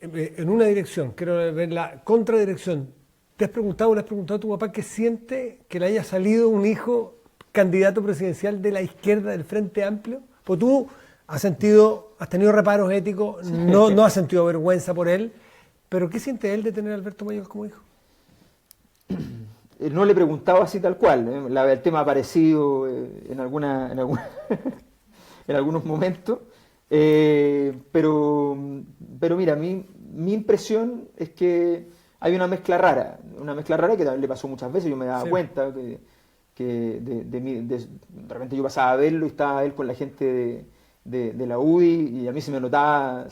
[SPEAKER 1] en una dirección, quiero ver la contradirección. ¿Te has preguntado o le has preguntado a tu papá qué siente que le haya salido un hijo candidato presidencial de la izquierda del Frente Amplio? Pues tú has tenido reparos éticos, no has sentido vergüenza por él, pero ¿qué siente él de tener a Alberto Mayor como hijo?
[SPEAKER 2] No le he preguntado así tal cual, el tema ha aparecido en algunos momentos, pero mira, mi impresión es que hay una mezcla rara que también le pasó muchas veces. Yo me daba cuenta que de repente yo pasaba a verlo y estaba él con la gente de la UDI, y a mí se me notaba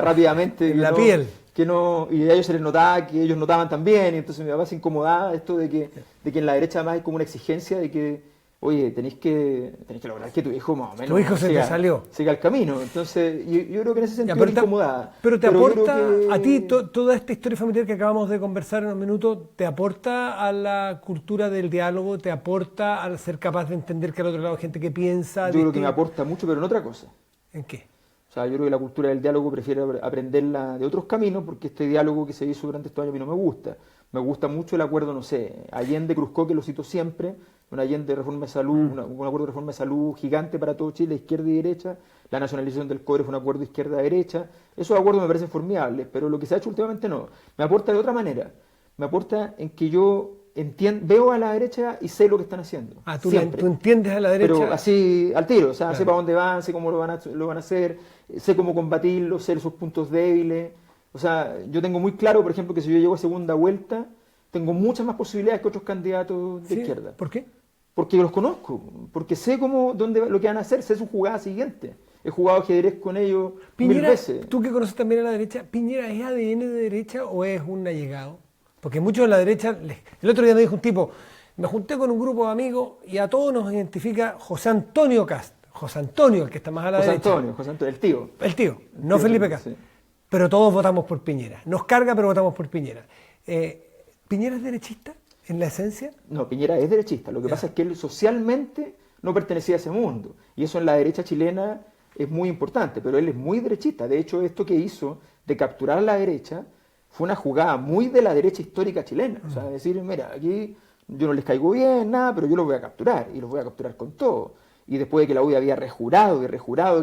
[SPEAKER 2] rápidamente
[SPEAKER 1] en la piel
[SPEAKER 2] y a ellos se les notaba que ellos notaban también, y entonces mi papá se incomodaba esto de que en la derecha además hay como una exigencia de que, oye, tenéis que lograr que tu hijo más o menos
[SPEAKER 1] tu hijo
[SPEAKER 2] siga el camino. Entonces yo creo que en ese sentido me incomodaba.
[SPEAKER 1] Pero te aporta a ti toda esta historia familiar que acabamos de conversar en unos minutos, ¿te aporta a la cultura del diálogo? ¿Te aporta al ser capaz de entender que al otro lado hay gente que piensa?
[SPEAKER 2] Yo creo que me aporta mucho, pero en otra cosa.
[SPEAKER 1] ¿En qué?
[SPEAKER 2] O sea, yo creo que la cultura del diálogo prefiero aprenderla de otros caminos, porque este diálogo que se hizo durante estos años a mí no me gusta. Me gusta mucho el acuerdo, no sé, Allende-Cruzco, que lo cito siempre, un Allende de reforma de salud, un acuerdo de reforma de salud gigante para todo Chile, izquierda y derecha. La nacionalización del cobre fue un acuerdo izquierda-derecha. Esos acuerdos me parecen formidables, pero lo que se ha hecho últimamente no. Me aporta de otra manera. Me aporta en que yo veo a la derecha y sé lo que están haciendo.
[SPEAKER 1] Tú entiendes a la derecha.
[SPEAKER 2] Pero así al tiro, o sea,
[SPEAKER 1] claro.
[SPEAKER 2] Sé para dónde van, sé cómo lo van a hacer, sé cómo combatirlo, sé sus puntos débiles. O sea, yo tengo muy claro, por ejemplo, que si yo llego a segunda vuelta, tengo muchas más posibilidades que otros candidatos de izquierda.
[SPEAKER 1] ¿Por qué?
[SPEAKER 2] Porque los conozco, porque sé lo que van a hacer, sé su jugada siguiente. He jugado ajedrez con ellos
[SPEAKER 1] Piñera,
[SPEAKER 2] 1000 veces.
[SPEAKER 1] Tú que conoces también a la derecha, ¿Piñera es ADN de derecha o es un allegado? Porque muchos de la derecha, el otro día me dijo un tipo, me junté con un grupo de amigos y a todos nos identifica José Antonio Cast. José Antonio, el que está más a la derecha.
[SPEAKER 2] José Antonio, el tío.
[SPEAKER 1] El tío, no Felipe Cast.
[SPEAKER 2] Sí.
[SPEAKER 1] Pero todos votamos por Piñera. Nos carga, pero votamos por Piñera. ¿Piñera es derechista en la esencia?
[SPEAKER 2] No, Piñera es derechista. Lo que pasa es que él socialmente no pertenecía a ese mundo. Y eso en la derecha chilena es muy importante, pero él es muy derechista. De hecho, esto que hizo de capturar a la derecha fue una jugada muy de la derecha histórica chilena. O sea, decir, mira, aquí yo no les caigo bien, nada, pero yo los voy a capturar, y los voy a capturar con todo. Y después de que la UDI había rejurado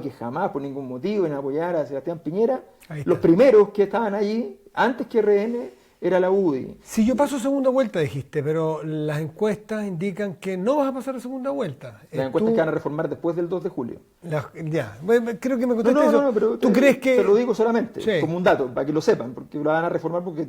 [SPEAKER 2] que jamás por ningún motivo en apoyar a Sebastián Piñera, los primeros que estaban allí, antes que RN, era la UDI.
[SPEAKER 1] Si yo paso segunda vuelta, dijiste, pero las encuestas indican que no vas a pasar a segunda vuelta.
[SPEAKER 2] Las encuestas que van a reformar después del 2 de julio.
[SPEAKER 1] Creo que me contaste eso.
[SPEAKER 2] No, pero
[SPEAKER 1] ¿Tú crees que...?
[SPEAKER 2] Te lo digo solamente,
[SPEAKER 1] sí,
[SPEAKER 2] como un dato, para que lo sepan, porque lo van a reformar porque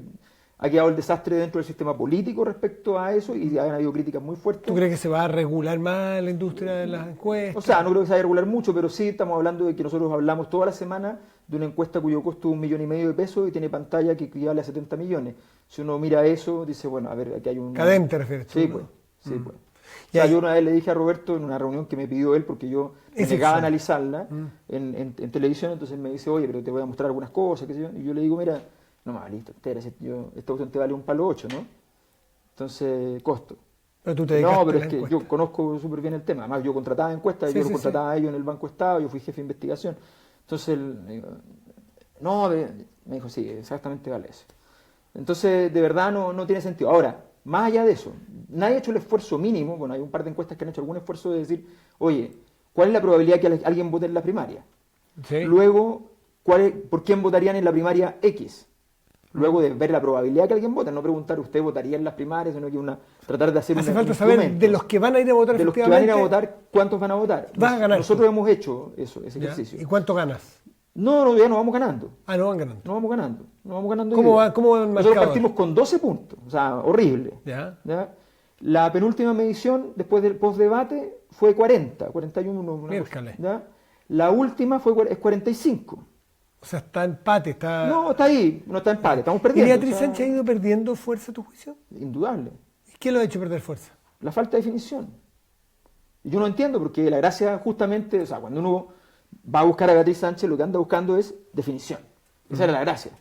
[SPEAKER 2] ha quedado el desastre dentro del sistema político respecto a eso y han habido críticas muy fuertes.
[SPEAKER 1] ¿Tú crees que se va a regular más la industria de las encuestas?
[SPEAKER 2] O sea, no creo que se vaya a regular mucho, pero sí estamos hablando de que nosotros hablamos toda la semana de una encuesta cuyo costo es 1,5 millones de pesos y tiene pantalla que equivale a 70 millones. Si uno mira eso, dice, bueno, a ver, aquí hay un...
[SPEAKER 1] ¿Cadem te refieres tú?
[SPEAKER 2] Sí, pues. O sea, yo una vez le dije a Roberto en una reunión que me pidió él, porque yo me negaba a analizarla en televisión, entonces me dice, oye, pero te voy a mostrar algunas cosas, qué sé yo. Y yo le digo, mira, no más, listo, esta opción te vale un palo 8, ¿no? Entonces, costo.
[SPEAKER 1] Pero tú te
[SPEAKER 2] no, pero es que yo conozco súper bien el tema. Además, yo contrataba encuestas, yo los contrataba a ellos en el Banco Estado, yo fui jefe de investigación. Entonces, me dijo, sí, exactamente vale eso. Entonces, de verdad no tiene sentido. Ahora, más allá de eso, nadie ha hecho el esfuerzo mínimo, bueno, hay un par de encuestas que han hecho algún esfuerzo de decir, oye, ¿cuál es la probabilidad que alguien vote en la primaria?
[SPEAKER 1] Sí.
[SPEAKER 2] Luego, ¿por quién votarían en la primaria X? Luego de ver la probabilidad que alguien vote, no preguntar usted votaría en las primarias, sino que tratar de hacer
[SPEAKER 1] Hace falta saber de los que van a ir a votar,
[SPEAKER 2] de los que van a ir a votar, ¿cuántos van a votar?
[SPEAKER 1] Vas a ganar.
[SPEAKER 2] Nosotros hemos hecho ese ejercicio.
[SPEAKER 1] ¿Y cuánto ganas?
[SPEAKER 2] No, ya no vamos ganando.
[SPEAKER 1] Ah, no van ganando.
[SPEAKER 2] No vamos ganando.
[SPEAKER 1] ¿Cómo va el marcador?
[SPEAKER 2] Nosotros partimos con 12 puntos, o sea, horrible.
[SPEAKER 1] ¿Ya?
[SPEAKER 2] La penúltima medición, después del postdebate, fue 41.
[SPEAKER 1] Miércoles.
[SPEAKER 2] ¿Ya? La última es 45.
[SPEAKER 1] O sea, está empate, está...
[SPEAKER 2] No, está ahí, no está empate, estamos perdiendo.
[SPEAKER 1] ¿Y Beatriz Sánchez ha ido perdiendo fuerza, a tu juicio?
[SPEAKER 2] Indudable.
[SPEAKER 1] ¿Y qué lo ha hecho perder fuerza?
[SPEAKER 2] La falta de definición. Y yo no entiendo, porque la gracia justamente, o sea, cuando uno va a buscar a Beatriz Sánchez, lo que anda buscando es definición. Esa era la gracia.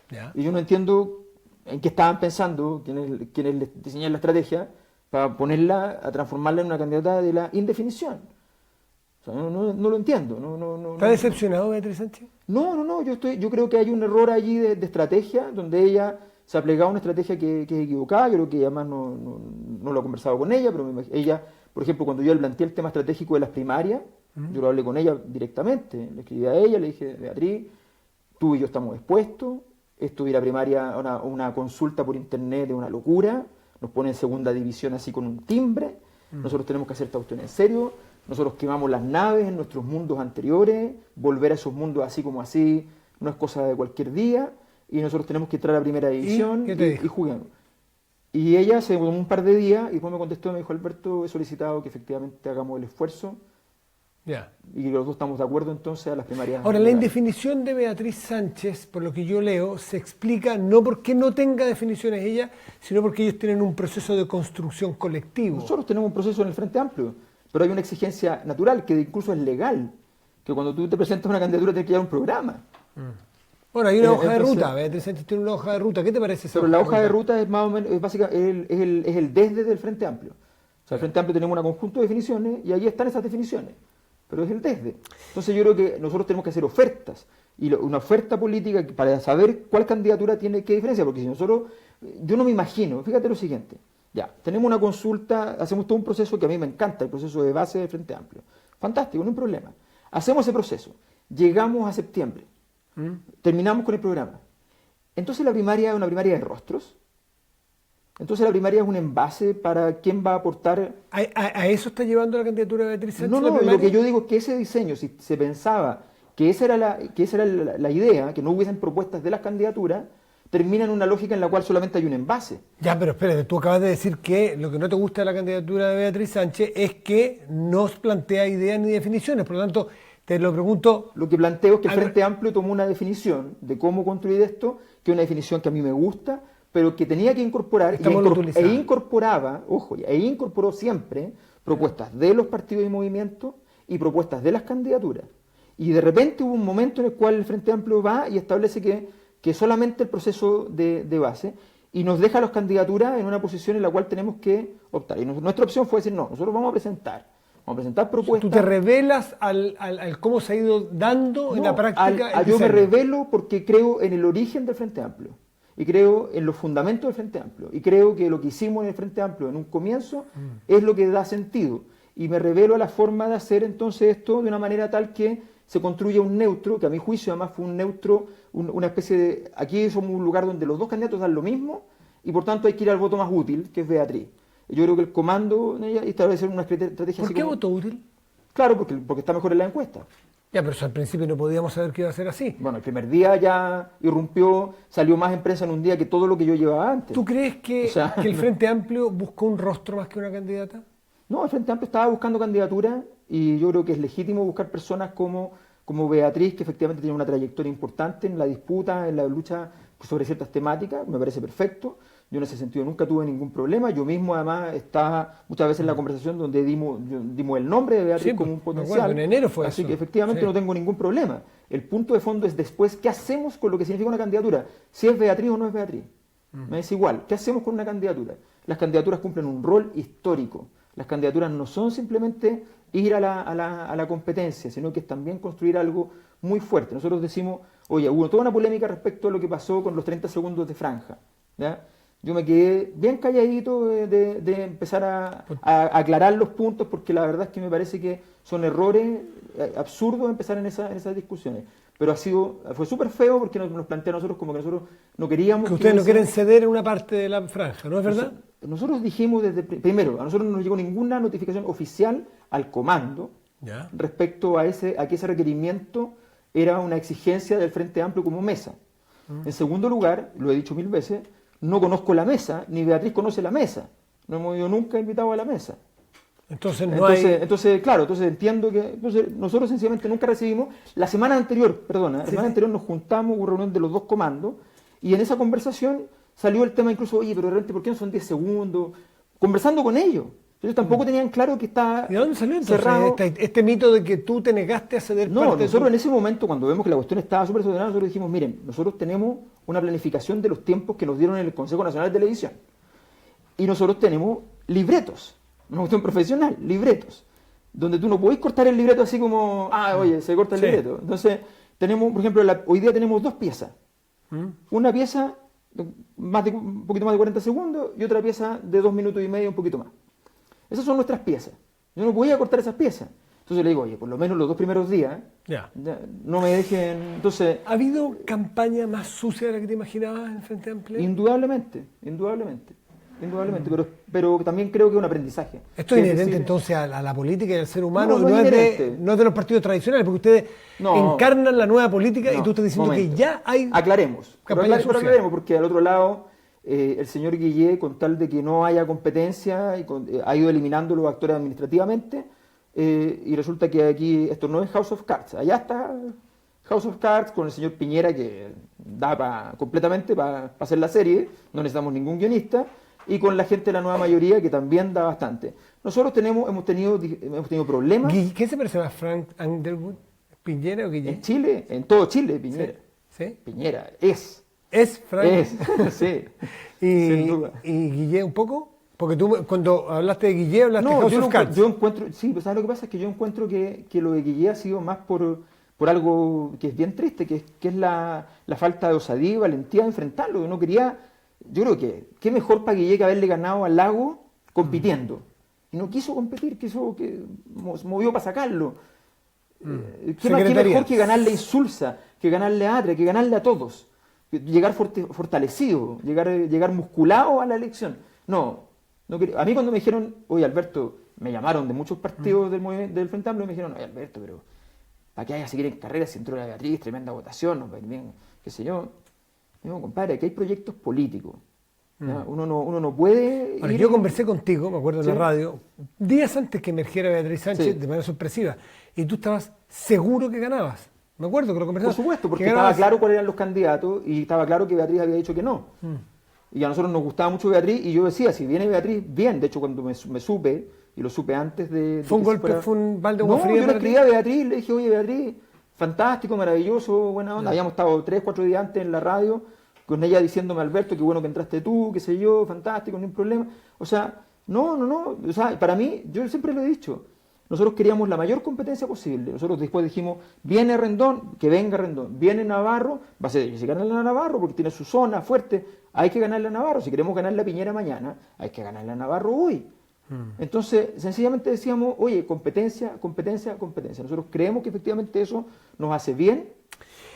[SPEAKER 1] Ya.
[SPEAKER 2] Y yo no entiendo en qué estaban pensando quienes diseñaron la estrategia para ponerla, a transformarla en una candidata de la indefinición. O sea, no lo entiendo.
[SPEAKER 1] ¿Está decepcionado Beatriz Sánchez?
[SPEAKER 2] No, yo creo que hay un error allí de estrategia, donde ella se ha plegado a una estrategia que es equivocada. Yo creo que además no lo he conversado con ella, pero ella, por ejemplo, cuando yo le planteé el tema estratégico de las primarias, yo lo hablé con ella directamente, le escribí a ella, le dije, Beatriz, tú y yo estamos expuestos, esto de ir a primaria, una consulta por internet es una locura, nos pone en segunda división así con un timbre, nosotros tenemos que hacer esta cuestión en serio, nosotros quemamos las naves en nuestros mundos anteriores, volver a esos mundos así como así no es cosa de cualquier día, y nosotros tenemos que entrar a primera división y juguemos. Y ella se tomó un par de días y después me contestó y me dijo, Alberto, he solicitado que efectivamente hagamos el esfuerzo.
[SPEAKER 1] Ya.
[SPEAKER 2] Y los dos estamos de acuerdo entonces a las primarias.
[SPEAKER 1] Ahora, la indefinición de Beatriz Sánchez, por lo que yo leo, se explica no porque no tenga definiciones ella, sino porque ellos tienen un proceso de construcción colectivo.
[SPEAKER 2] Nosotros tenemos un proceso en el Frente Amplio, pero hay una exigencia natural, que incluso es legal, que cuando tú te presentas una candidatura tienes que llevar un programa.
[SPEAKER 1] Bueno, hay una hoja de ruta, Beatriz Sánchez tiene una hoja de ruta. ¿Qué te parece esa
[SPEAKER 2] Pero la hoja de ruta es más o menos, es básicamente, es el desde del Frente Amplio. O sea, el Frente Amplio tenemos un conjunto de definiciones y ahí están esas definiciones. Pero es el desde. Entonces yo creo que nosotros tenemos que hacer ofertas, y una oferta política para saber cuál candidatura tiene qué diferencia, porque si nosotros, yo no me imagino, fíjate lo siguiente, ya, tenemos una consulta, hacemos todo un proceso que a mí me encanta, el proceso de base del Frente Amplio, fantástico, no hay problema, hacemos ese proceso, llegamos a septiembre, terminamos con el programa, entonces la primaria es una primaria de rostros. Entonces la primaria es un envase para quién va a aportar.
[SPEAKER 1] ¿A eso está llevando la candidatura de Beatriz Sánchez?
[SPEAKER 2] No, lo que yo digo es que ese diseño, si se pensaba que esa era la idea, que no hubiesen propuestas de las candidaturas, termina en una lógica en la cual solamente hay un envase.
[SPEAKER 1] Ya, pero espérate, tú acabas de decir que lo que no te gusta de la candidatura de Beatriz Sánchez es que no plantea ideas ni definiciones, por lo tanto, te lo pregunto.
[SPEAKER 2] Lo que planteo es que el Frente Amplio tomó una definición de cómo construir esto, que es una definición que a mí me gusta, pero que tenía que incorporar e incorporó siempre propuestas de los partidos y movimientos y propuestas de las candidaturas. Y de repente hubo un momento en el cual el Frente Amplio va y establece que solamente el proceso de base, y nos deja a las candidaturas en una posición en la cual tenemos que optar. Y nuestra opción fue decir, no, nosotros vamos a presentar propuestas.
[SPEAKER 1] ¿Tú te revelas al cómo se ha ido dando en la práctica?
[SPEAKER 2] Yo me revelo porque creo en el origen del Frente Amplio. Y creo en los fundamentos del Frente Amplio. Y creo que lo que hicimos en el Frente Amplio en un comienzo es lo que da sentido. Y me revelo a la forma de hacer entonces esto de una manera tal que se construya un neutro, que a mi juicio además fue un neutro, una especie de... Aquí somos un lugar donde los dos candidatos dan lo mismo y por tanto hay que ir al voto más útil, que es Beatriz. Yo creo que el comando en ella establecer una estrategia
[SPEAKER 1] ¿Por qué voto útil?
[SPEAKER 2] Claro, porque está mejor en la encuesta.
[SPEAKER 1] Ya, pero al principio no podíamos saber que iba a ser así.
[SPEAKER 2] Bueno, el primer día ya irrumpió, salió más en prensa en un día que todo lo que yo llevaba antes.
[SPEAKER 1] ¿Tú crees que el Frente Amplio buscó un rostro más que una candidata?
[SPEAKER 2] No, el Frente Amplio estaba buscando candidaturas y yo creo que es legítimo buscar personas como Beatriz, que efectivamente tiene una trayectoria importante en la disputa, en la lucha sobre ciertas temáticas, me parece perfecto. Yo en ese sentido nunca tuve ningún problema. Yo mismo además estaba muchas veces en la conversación donde dimos el nombre de Beatriz como un potencial.
[SPEAKER 1] En enero fue
[SPEAKER 2] así
[SPEAKER 1] eso.
[SPEAKER 2] Que efectivamente no tengo ningún problema. El punto de fondo es después, ¿qué hacemos con lo que significa una candidatura? Si es Beatriz o no es Beatriz. Me es igual. ¿Qué hacemos con una candidatura? Las candidaturas cumplen un rol histórico. Las candidaturas no son simplemente ir a la competencia, sino que es también construir algo muy fuerte. Nosotros decimos, oye, hubo toda una polémica respecto a lo que pasó con los 30 segundos de franja, ¿ya? Yo me quedé bien calladito de empezar a aclarar los puntos, porque la verdad es que me parece que son errores absurdos empezar en esas discusiones. Pero fue súper feo porque nos plantea a nosotros como que nosotros no queríamos...
[SPEAKER 1] Que ustedes no quieren ceder en una parte de la franja, ¿no es verdad?
[SPEAKER 2] Nosotros dijimos primero, a nosotros no nos llegó ninguna notificación oficial al comando respecto a que ese requerimiento era una exigencia del Frente Amplio como mesa. En segundo lugar, lo he dicho 1000 veces, no conozco la mesa, ni Beatriz conoce la mesa. No hemos ido nunca invitado a la mesa.
[SPEAKER 1] Entonces
[SPEAKER 2] entiendo que nosotros sencillamente nunca recibimos. La semana anterior nos juntamos, hubo reunión de los dos comandos, y en esa conversación salió el tema incluso, oye, pero de repente, ¿por qué no son 10 segundos? Conversando con ellos. Ellos tampoco tenían claro que estaba
[SPEAKER 1] ¿Y de dónde salió entonces
[SPEAKER 2] cerrado.
[SPEAKER 1] este mito de que tú te negaste a ceder
[SPEAKER 2] No,
[SPEAKER 1] parte de
[SPEAKER 2] nosotros
[SPEAKER 1] tu-
[SPEAKER 2] en ese momento, cuando vemos que la cuestión estaba súper desordenada, nosotros dijimos, miren, nosotros tenemos una planificación de los tiempos que nos dieron en el Consejo Nacional de Televisión. Y nosotros tenemos libretos, una cuestión profesional, libretos, donde tú no podés cortar el libreto así como, oye, se corta el
[SPEAKER 1] Sí.
[SPEAKER 2] libreto. Entonces, tenemos, por ejemplo, hoy día tenemos 2 piezas. Una pieza un poquito más de 40 segundos y otra pieza de 2 minutos y medio, un poquito más. Esas son nuestras piezas. Yo no podía cortar esas piezas. Entonces le digo, oye, por lo menos los 2 primeros días,
[SPEAKER 1] Ya.
[SPEAKER 2] no me dejen. Entonces,
[SPEAKER 1] ¿Ha habido campaña más sucia de la que te imaginabas en Frente Amplio?
[SPEAKER 2] indudablemente, pero también creo que es un aprendizaje.
[SPEAKER 1] Esto es
[SPEAKER 2] Es
[SPEAKER 1] inherente
[SPEAKER 2] decir,
[SPEAKER 1] entonces a la política y al ser humano,
[SPEAKER 2] No,
[SPEAKER 1] y
[SPEAKER 2] no es inherente.
[SPEAKER 1] no es de los partidos tradicionales, porque ustedes
[SPEAKER 2] No.
[SPEAKER 1] encarnan la nueva política y
[SPEAKER 2] No,
[SPEAKER 1] tú estás diciendo
[SPEAKER 2] momento.
[SPEAKER 1] que ya hay
[SPEAKER 2] Aclaremos.
[SPEAKER 1] campaña
[SPEAKER 2] Pero
[SPEAKER 1] sucia.
[SPEAKER 2] aclaremos, porque al otro lado, el señor Guillé, con tal de que no haya competencia, ha ido eliminando los actores administrativamente, y resulta que aquí esto no es House of Cards. Allá está House of Cards con el señor Piñera, que da completamente para hacer la serie, no necesitamos ningún guionista, y con la gente de la nueva mayoría, que también da bastante. Nosotros hemos tenido problemas
[SPEAKER 1] ¿Qué se parece más, Frank Underwood? ¿Piñera o Guillén?
[SPEAKER 2] en Chile, en todo Chile, Piñera.
[SPEAKER 1] ¿Sí?
[SPEAKER 2] Piñera es.
[SPEAKER 1] ¿Es Frank?
[SPEAKER 2] Sí,
[SPEAKER 1] ¿Y,
[SPEAKER 2] sin duda.
[SPEAKER 1] y Guillén un poco? Porque tú cuando hablaste de Guillén hablaste de
[SPEAKER 2] No,
[SPEAKER 1] House
[SPEAKER 2] yo,
[SPEAKER 1] of Cards.
[SPEAKER 2] yo encuentro, sí, pues ¿sabes lo que pasa? Es que yo encuentro que lo de Guillé ha sido más por algo que es bien triste, que es la falta de osadía y valentía de enfrentarlo. Yo no quería, yo creo que qué mejor para Guillé que haberle ganado al Lago compitiendo. Y no quiso competir, movió para sacarlo. ¿Qué
[SPEAKER 1] Secretaría.
[SPEAKER 2] mejor que ganarle a Insulza, que ganarle a Atria, que ganarle a todos? Llegar fortalecido, llegar musculado a la elección. No quería. A mí cuando me dijeron, oye Alberto, me llamaron de muchos partidos del Frente Amplio y me dijeron, oye Alberto, pero ¿para qué vaya a seguir en carrera si entró la Beatriz, tremenda votación, nos va a ir bien, qué sé yo? Digo, compadre, aquí hay proyectos políticos. ¿Ya? Uno no puede
[SPEAKER 1] Ahora,
[SPEAKER 2] ir-
[SPEAKER 1] yo conversé contigo, me acuerdo en la
[SPEAKER 2] Sí.
[SPEAKER 1] radio, días antes que emergiera Beatriz Sánchez
[SPEAKER 2] Sí.
[SPEAKER 1] de manera sorpresiva, y tú estabas seguro que ganabas. Me acuerdo que lo
[SPEAKER 2] Por
[SPEAKER 1] conversamos.
[SPEAKER 2] supuesto, porque
[SPEAKER 1] que
[SPEAKER 2] estaba
[SPEAKER 1] ganabas.
[SPEAKER 2] claro cuáles eran los candidatos y estaba claro que Beatriz había dicho que no. Y a nosotros nos gustaba mucho Beatriz y yo decía, si viene Beatriz, bien. De hecho, cuando me supe, y lo supe antes de
[SPEAKER 1] ¿Fue un
[SPEAKER 2] que se
[SPEAKER 1] golpe,
[SPEAKER 2] fuera-
[SPEAKER 1] fue un balde de agua
[SPEAKER 2] No,
[SPEAKER 1] fría
[SPEAKER 2] yo le
[SPEAKER 1] para
[SPEAKER 2] escribí
[SPEAKER 1] ti?
[SPEAKER 2] a Beatriz, le dije, oye Beatriz, fantástico, maravilloso, buena onda. Habíamos estado 3, 4 días antes en la radio con ella diciéndome, Alberto, qué bueno que entraste tú, qué sé yo, fantástico, no hay problema. O sea, no. O sea, para mí, yo siempre lo he dicho, nosotros queríamos la mayor competencia posible. Nosotros después dijimos, viene Rendón, que venga Rendón. Viene Navarro, va a ser difícil ganarle a Navarro porque tiene su zona fuerte. Hay que ganarle a Navarro. Si queremos ganarle a Piñera mañana, hay que ganarle a Navarro hoy. Entonces, sencillamente decíamos, oye, competencia. Nosotros creemos que efectivamente eso nos hace bien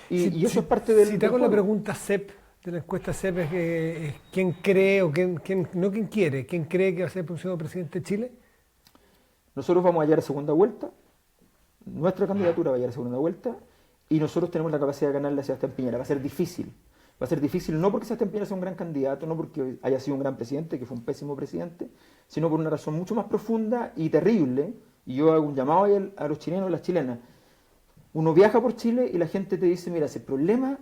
[SPEAKER 2] y eso es parte del
[SPEAKER 1] Si te hago
[SPEAKER 2] del
[SPEAKER 1] la
[SPEAKER 2] juego.
[SPEAKER 1] pregunta CEP, de la encuesta CEP, es quién cree o quién cree que va a ser el próximo presidente de Chile.
[SPEAKER 2] Nosotros vamos a llegar a segunda vuelta, nuestra candidatura va a llegar a segunda vuelta y nosotros tenemos la capacidad de ganarle a Sebastián Piñera. Va a ser difícil no porque Sebastián Piñera sea un gran candidato, no porque haya sido un gran presidente, que fue un pésimo presidente, sino por una razón mucho más profunda y terrible. Y yo hago un llamado a los chilenos y las chilenas. Uno viaja por Chile y la gente te dice, mira, el problema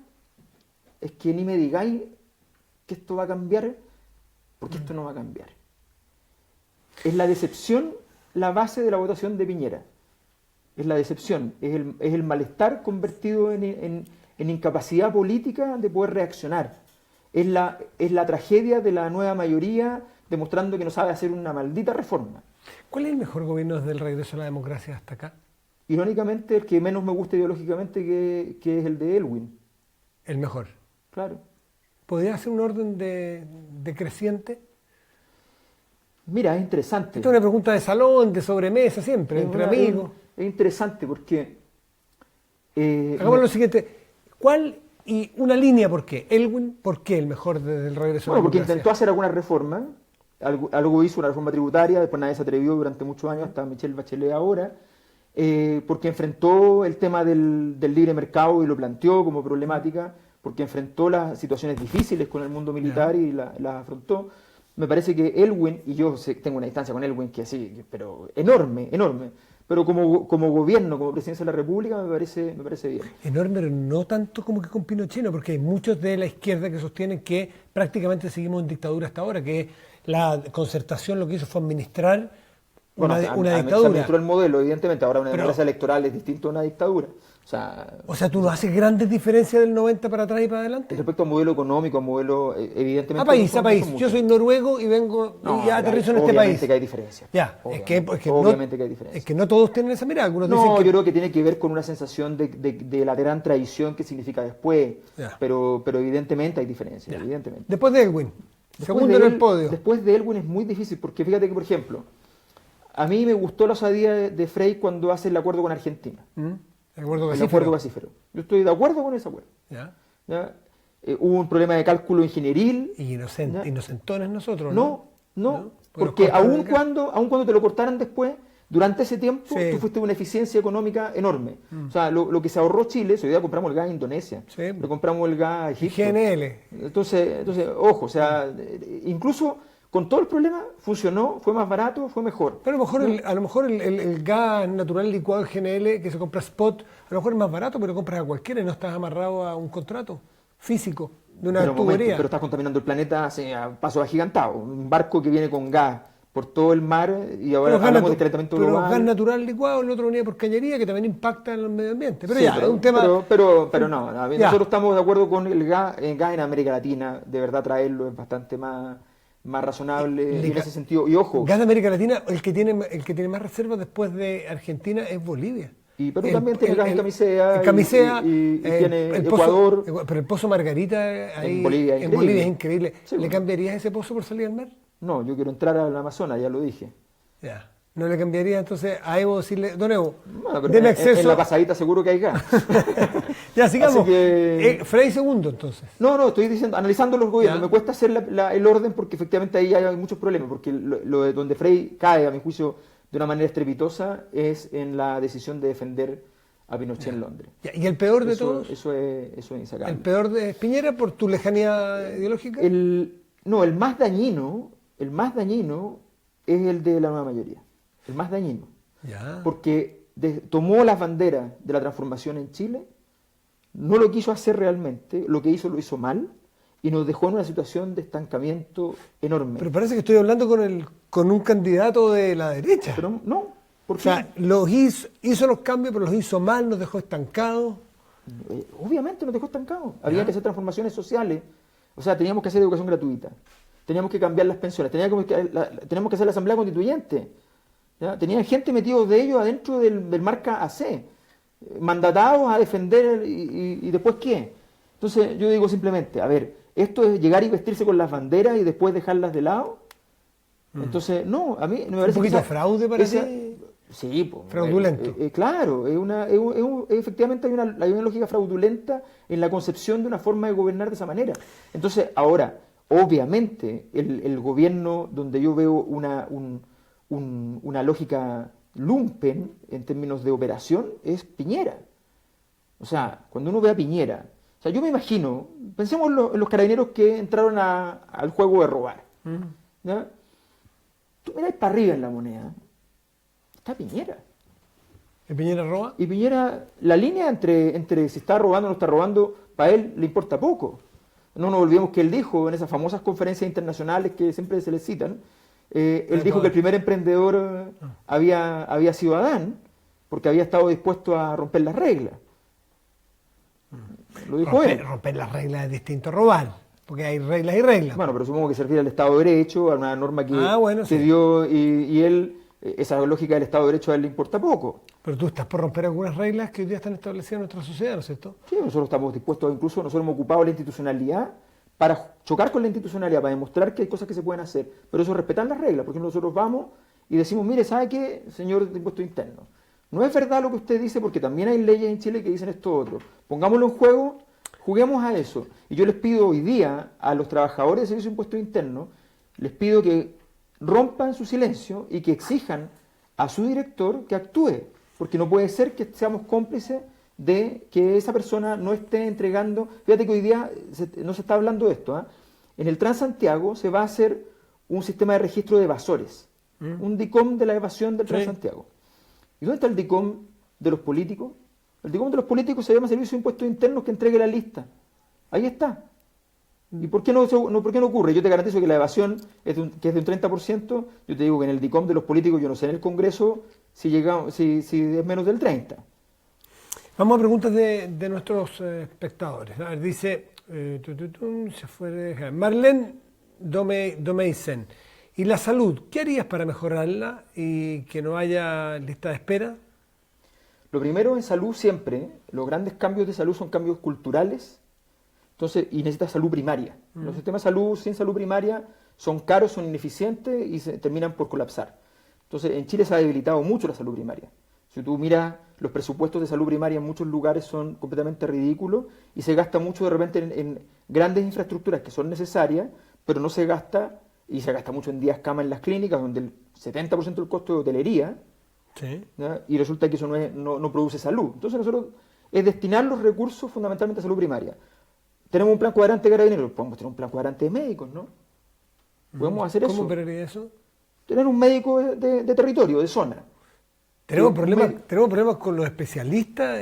[SPEAKER 2] es que ni me digáis que esto va a cambiar, porque esto no va a cambiar. Es la decepción la base de la votación de Piñera. Es la decepción, es el malestar convertido en incapacidad política de poder reaccionar. Es la tragedia de la nueva mayoría demostrando que no sabe hacer una maldita reforma.
[SPEAKER 1] ¿Cuál es el mejor gobierno desde el regreso a la democracia hasta acá?
[SPEAKER 2] Irónicamente, el que menos me gusta ideológicamente que es el de Elwin.
[SPEAKER 1] El mejor.
[SPEAKER 2] Claro.
[SPEAKER 1] ¿Podría ser un orden decreciente?
[SPEAKER 2] Mira, es interesante.
[SPEAKER 1] Esta es una pregunta de salón, de sobremesa, siempre, entre amigos.
[SPEAKER 2] Es interesante porque...
[SPEAKER 1] Hagamos lo siguiente. ¿Cuál y una línea por qué? Elwin, ¿por qué el mejor desde el regreso a la
[SPEAKER 2] Bueno, porque
[SPEAKER 1] democracia?
[SPEAKER 2] intentó hacer alguna reforma, algo hizo, una reforma tributaria, después nadie se atrevió durante muchos años, hasta Michelle Bachelet ahora, porque enfrentó el tema del libre mercado y lo planteó como problemática, porque enfrentó las situaciones difíciles con el mundo militar y las afrontó. Me parece que Elwin, y yo tengo una distancia con Elwin que sí, pero enorme, pero como gobierno, como presidencia de la República, me parece bien.
[SPEAKER 1] Enorme, pero no tanto como que con Pinochet, ¿no? Porque hay muchos de la izquierda que sostienen que prácticamente seguimos en dictadura hasta ahora, que la concertación lo que hizo fue administrar una
[SPEAKER 2] Se
[SPEAKER 1] dictadura.
[SPEAKER 2] administró el modelo, evidentemente. Ahora una
[SPEAKER 1] Pero-
[SPEAKER 2] democracia electoral es distinto a una dictadura.
[SPEAKER 1] O sea, tú no haces grandes diferencias del 90 para atrás y para adelante.
[SPEAKER 2] respecto al modelo económico, al modelo, evidentemente...
[SPEAKER 1] A país,
[SPEAKER 2] son
[SPEAKER 1] a país.
[SPEAKER 2] muchos.
[SPEAKER 1] Yo soy noruego y vengo
[SPEAKER 2] No,
[SPEAKER 1] y aterrizo en este
[SPEAKER 2] obviamente
[SPEAKER 1] país.
[SPEAKER 2] que hay diferencias.
[SPEAKER 1] Ya,
[SPEAKER 2] Obviamente que hay diferencias.
[SPEAKER 1] es que no todos tienen esa mirada. Algunos dicen
[SPEAKER 2] No,
[SPEAKER 1] que
[SPEAKER 2] yo creo que tiene que ver con una sensación de la gran traición que significa después.
[SPEAKER 1] Ya.
[SPEAKER 2] Pero evidentemente hay diferencias,
[SPEAKER 1] Ya.
[SPEAKER 2] evidentemente.
[SPEAKER 1] Después de Elwin,
[SPEAKER 2] Después
[SPEAKER 1] segundo
[SPEAKER 2] de
[SPEAKER 1] en
[SPEAKER 2] él-
[SPEAKER 1] el podio.
[SPEAKER 2] Después de Elwin es muy difícil, porque fíjate que, por ejemplo, a mí me gustó la osadía de Frei cuando hace el acuerdo con Argentina.
[SPEAKER 1] El acuerdo
[SPEAKER 2] El acuerdo pacífico. Yo estoy de acuerdo con ese acuerdo.
[SPEAKER 1] Ya.
[SPEAKER 2] ¿Ya? Hubo un problema de cálculo ingenieril.
[SPEAKER 1] Y
[SPEAKER 2] Ya.
[SPEAKER 1] inocentones nosotros,
[SPEAKER 2] No,
[SPEAKER 1] ¿no?
[SPEAKER 2] no,
[SPEAKER 1] Porque
[SPEAKER 2] porque
[SPEAKER 1] nos cortaron
[SPEAKER 2] aun
[SPEAKER 1] el gas.
[SPEAKER 2] cuando te lo cortaran después, durante ese tiempo
[SPEAKER 1] Sí.
[SPEAKER 2] tú fuiste una eficiencia económica enorme. O sea, lo que se ahorró Chile, hoy día compramos el gas a Indonesia,
[SPEAKER 1] Sí.
[SPEAKER 2] le compramos el gas a Egipto.
[SPEAKER 1] GNL.
[SPEAKER 2] Entonces, ojo, o sea, incluso con todo el problema funcionó, fue más barato, fue mejor.
[SPEAKER 1] Pero a lo mejor el gas natural licuado GNL que se compra spot, a lo mejor es más barato, pero compras a cualquiera y no estás amarrado a un contrato físico de una
[SPEAKER 2] Pero, un momento,
[SPEAKER 1] tubería.
[SPEAKER 2] pero estás contaminando el planeta a pasos agigantados. Un barco que viene con gas por todo el mar y ahora
[SPEAKER 1] Pero
[SPEAKER 2] hablamos de calentamiento
[SPEAKER 1] pero
[SPEAKER 2] global.
[SPEAKER 1] gas natural licuado, el otro venía por cañería, que también impacta en el medio ambiente. Pero
[SPEAKER 2] Sí,
[SPEAKER 1] ya, es un tema...
[SPEAKER 2] pero no,
[SPEAKER 1] Ya.
[SPEAKER 2] nosotros estamos de acuerdo con el gas en América Latina, de verdad traerlo es bastante más razonable en ese sentido. Y ojo,
[SPEAKER 1] Gas de América Latina, el que tiene más reservas después de Argentina es Bolivia.
[SPEAKER 2] y Perú también tiene gas en Camisea,
[SPEAKER 1] en Camisea,
[SPEAKER 2] y tiene
[SPEAKER 1] el
[SPEAKER 2] Ecuador.
[SPEAKER 1] pero el pozo Margarita ahí,
[SPEAKER 2] En Bolivia es
[SPEAKER 1] es
[SPEAKER 2] increíble.
[SPEAKER 1] increíble.
[SPEAKER 2] Sí,
[SPEAKER 1] ¿Le
[SPEAKER 2] bueno.
[SPEAKER 1] cambiarías ese pozo por salir al mar?
[SPEAKER 2] No, yo quiero entrar al Amazonas, ya lo dije.
[SPEAKER 1] Ya. ¿No le cambiaría entonces a Evo decirle, don Evo,
[SPEAKER 2] Bueno, pero
[SPEAKER 1] deme
[SPEAKER 2] en
[SPEAKER 1] acceso?
[SPEAKER 2] la pasadita seguro que hay gas.
[SPEAKER 1] Ya, sigamos.
[SPEAKER 2] Así que-
[SPEAKER 1] Frei segundo, entonces.
[SPEAKER 2] No, estoy diciendo, analizando los gobiernos,
[SPEAKER 1] Ya.
[SPEAKER 2] me cuesta hacer el orden porque efectivamente ahí hay muchos problemas, porque lo de donde Frei cae, a mi juicio, de una manera estrepitosa, es en la decisión de defender a Pinochet en Londres.
[SPEAKER 1] Ya, ¿y el peor de
[SPEAKER 2] Eso,
[SPEAKER 1] todos?
[SPEAKER 2] eso es insacable.
[SPEAKER 1] ¿El peor de Piñera por tu lejanía ideológica?
[SPEAKER 2] No, el más dañino es el de la nueva mayoría. El más dañino.
[SPEAKER 1] Ya.
[SPEAKER 2] Porque tomó las banderas de la transformación en Chile, no lo quiso hacer realmente, lo que hizo lo hizo mal y nos dejó en una situación de estancamiento enorme.
[SPEAKER 1] Pero parece que estoy hablando con un candidato de la derecha.
[SPEAKER 2] Pero no, ¿por
[SPEAKER 1] O
[SPEAKER 2] qué?
[SPEAKER 1] sea, hizo los cambios, pero los hizo mal, nos dejó estancados.
[SPEAKER 2] Obviamente nos dejó estancados. Había
[SPEAKER 1] Ya.
[SPEAKER 2] que hacer transformaciones sociales. O sea, teníamos que hacer educación gratuita. Teníamos que cambiar las pensiones. Teníamos que hacer la asamblea constituyente. ¿Ya? Tenían gente metidos de ellos adentro del marca AC. Mandatados a defender y después ¿qué? Entonces yo digo simplemente, a ver, ¿esto es llegar y vestirse con las banderas y después dejarlas de lado? Entonces, no, a mí me parece
[SPEAKER 1] poquito
[SPEAKER 2] que
[SPEAKER 1] fraude para ti.
[SPEAKER 2] Sí, pues,
[SPEAKER 1] Fraudulento.
[SPEAKER 2] claro, efectivamente hay una lógica fraudulenta en la concepción de una forma de gobernar de esa manera. Entonces, ahora, obviamente, el gobierno donde yo veo una lógica lumpen en términos de operación es Piñera. O sea, cuando uno ve a Piñera, o sea, yo me imagino, pensemos en los carabineros que entraron al juego de robar. ¿Ya? Tú miras para arriba en la moneda, está Piñera.
[SPEAKER 1] ¿El Piñera roba?
[SPEAKER 2] Y Piñera, la línea entre si está robando o no está robando, para él le importa poco. No nos olvidemos que él dijo en esas famosas conferencias internacionales que siempre se le citan, él dijo que el primer emprendedor había sido Adán, porque había estado dispuesto a romper las reglas. Lo dijo él.
[SPEAKER 1] Romper las reglas es distinto a robar, porque hay reglas y reglas.
[SPEAKER 2] Bueno, pero supongo que se refiere al Estado de Derecho, a una norma que
[SPEAKER 1] Bueno,
[SPEAKER 2] se
[SPEAKER 1] sí.
[SPEAKER 2] dio y él, esa lógica del Estado de Derecho a él le importa poco.
[SPEAKER 1] Pero tú estás por romper algunas reglas que hoy día están establecidas en nuestra sociedad, ¿no es cierto?
[SPEAKER 2] Sí, nosotros estamos dispuestos, incluso nosotros hemos ocupado la institucionalidad para chocar con la institucionalidad, para demostrar que hay cosas que se pueden hacer, pero eso es respetar las reglas. Por ejemplo, nosotros vamos y decimos, mire, ¿sabe qué, señor de impuestos internos? No es verdad lo que usted dice porque también hay leyes en Chile que dicen esto otro. Pongámoslo en juego, juguemos a eso. Y yo les pido hoy día a los trabajadores de servicio de impuestos internos, les pido que rompan su silencio y que exijan a su director que actúe, porque no puede ser que seamos cómplices de que esa persona no esté entregando. Fíjate que hoy día no se está hablando de esto. En el Transantiago se va a hacer un sistema de registro de evasores, un DICOM de la evasión del Transantiago. ¿Y dónde está el DICOM de los políticos? El DICOM de los políticos se llama Servicio de Impuestos Internos que entregue la lista. Ahí está. ¿Y por qué por qué no ocurre? Yo te garantizo que la evasión que es de un 30%, yo te digo que en el DICOM de los políticos, yo no sé en el Congreso si es menos del 30%.
[SPEAKER 1] Vamos a preguntas de nuestros espectadores. A ver, dice, se fue Marlene Domeisen. ¿Y la salud? ¿Qué harías para mejorarla y que no haya lista de espera?
[SPEAKER 2] Lo primero en salud siempre, los grandes cambios de salud son cambios culturales, entonces, y necesitas salud primaria. Los sistemas de salud sin salud primaria son caros, son ineficientes y se terminan por colapsar. Entonces, en Chile se ha debilitado mucho la salud primaria. Si tú miras los presupuestos de salud primaria en muchos lugares son completamente ridículos y se gasta mucho de repente en grandes infraestructuras que son necesarias, pero no se gasta, y se gasta mucho en días cama en las clínicas, donde el 70% del costo de hotelería,
[SPEAKER 1] Sí.
[SPEAKER 2] ¿ya? Y resulta que eso no produce salud. Entonces nosotros es destinar los recursos fundamentalmente a salud primaria. Tenemos un plan cuadrante de carabineros, podemos tener un plan cuadrante de médicos, ¿no? Podemos hacer eso.
[SPEAKER 1] ¿Cómo operaría eso?
[SPEAKER 2] Tener un médico de territorio, de zona.
[SPEAKER 1] ¿Tenemos problemas con los especialistas?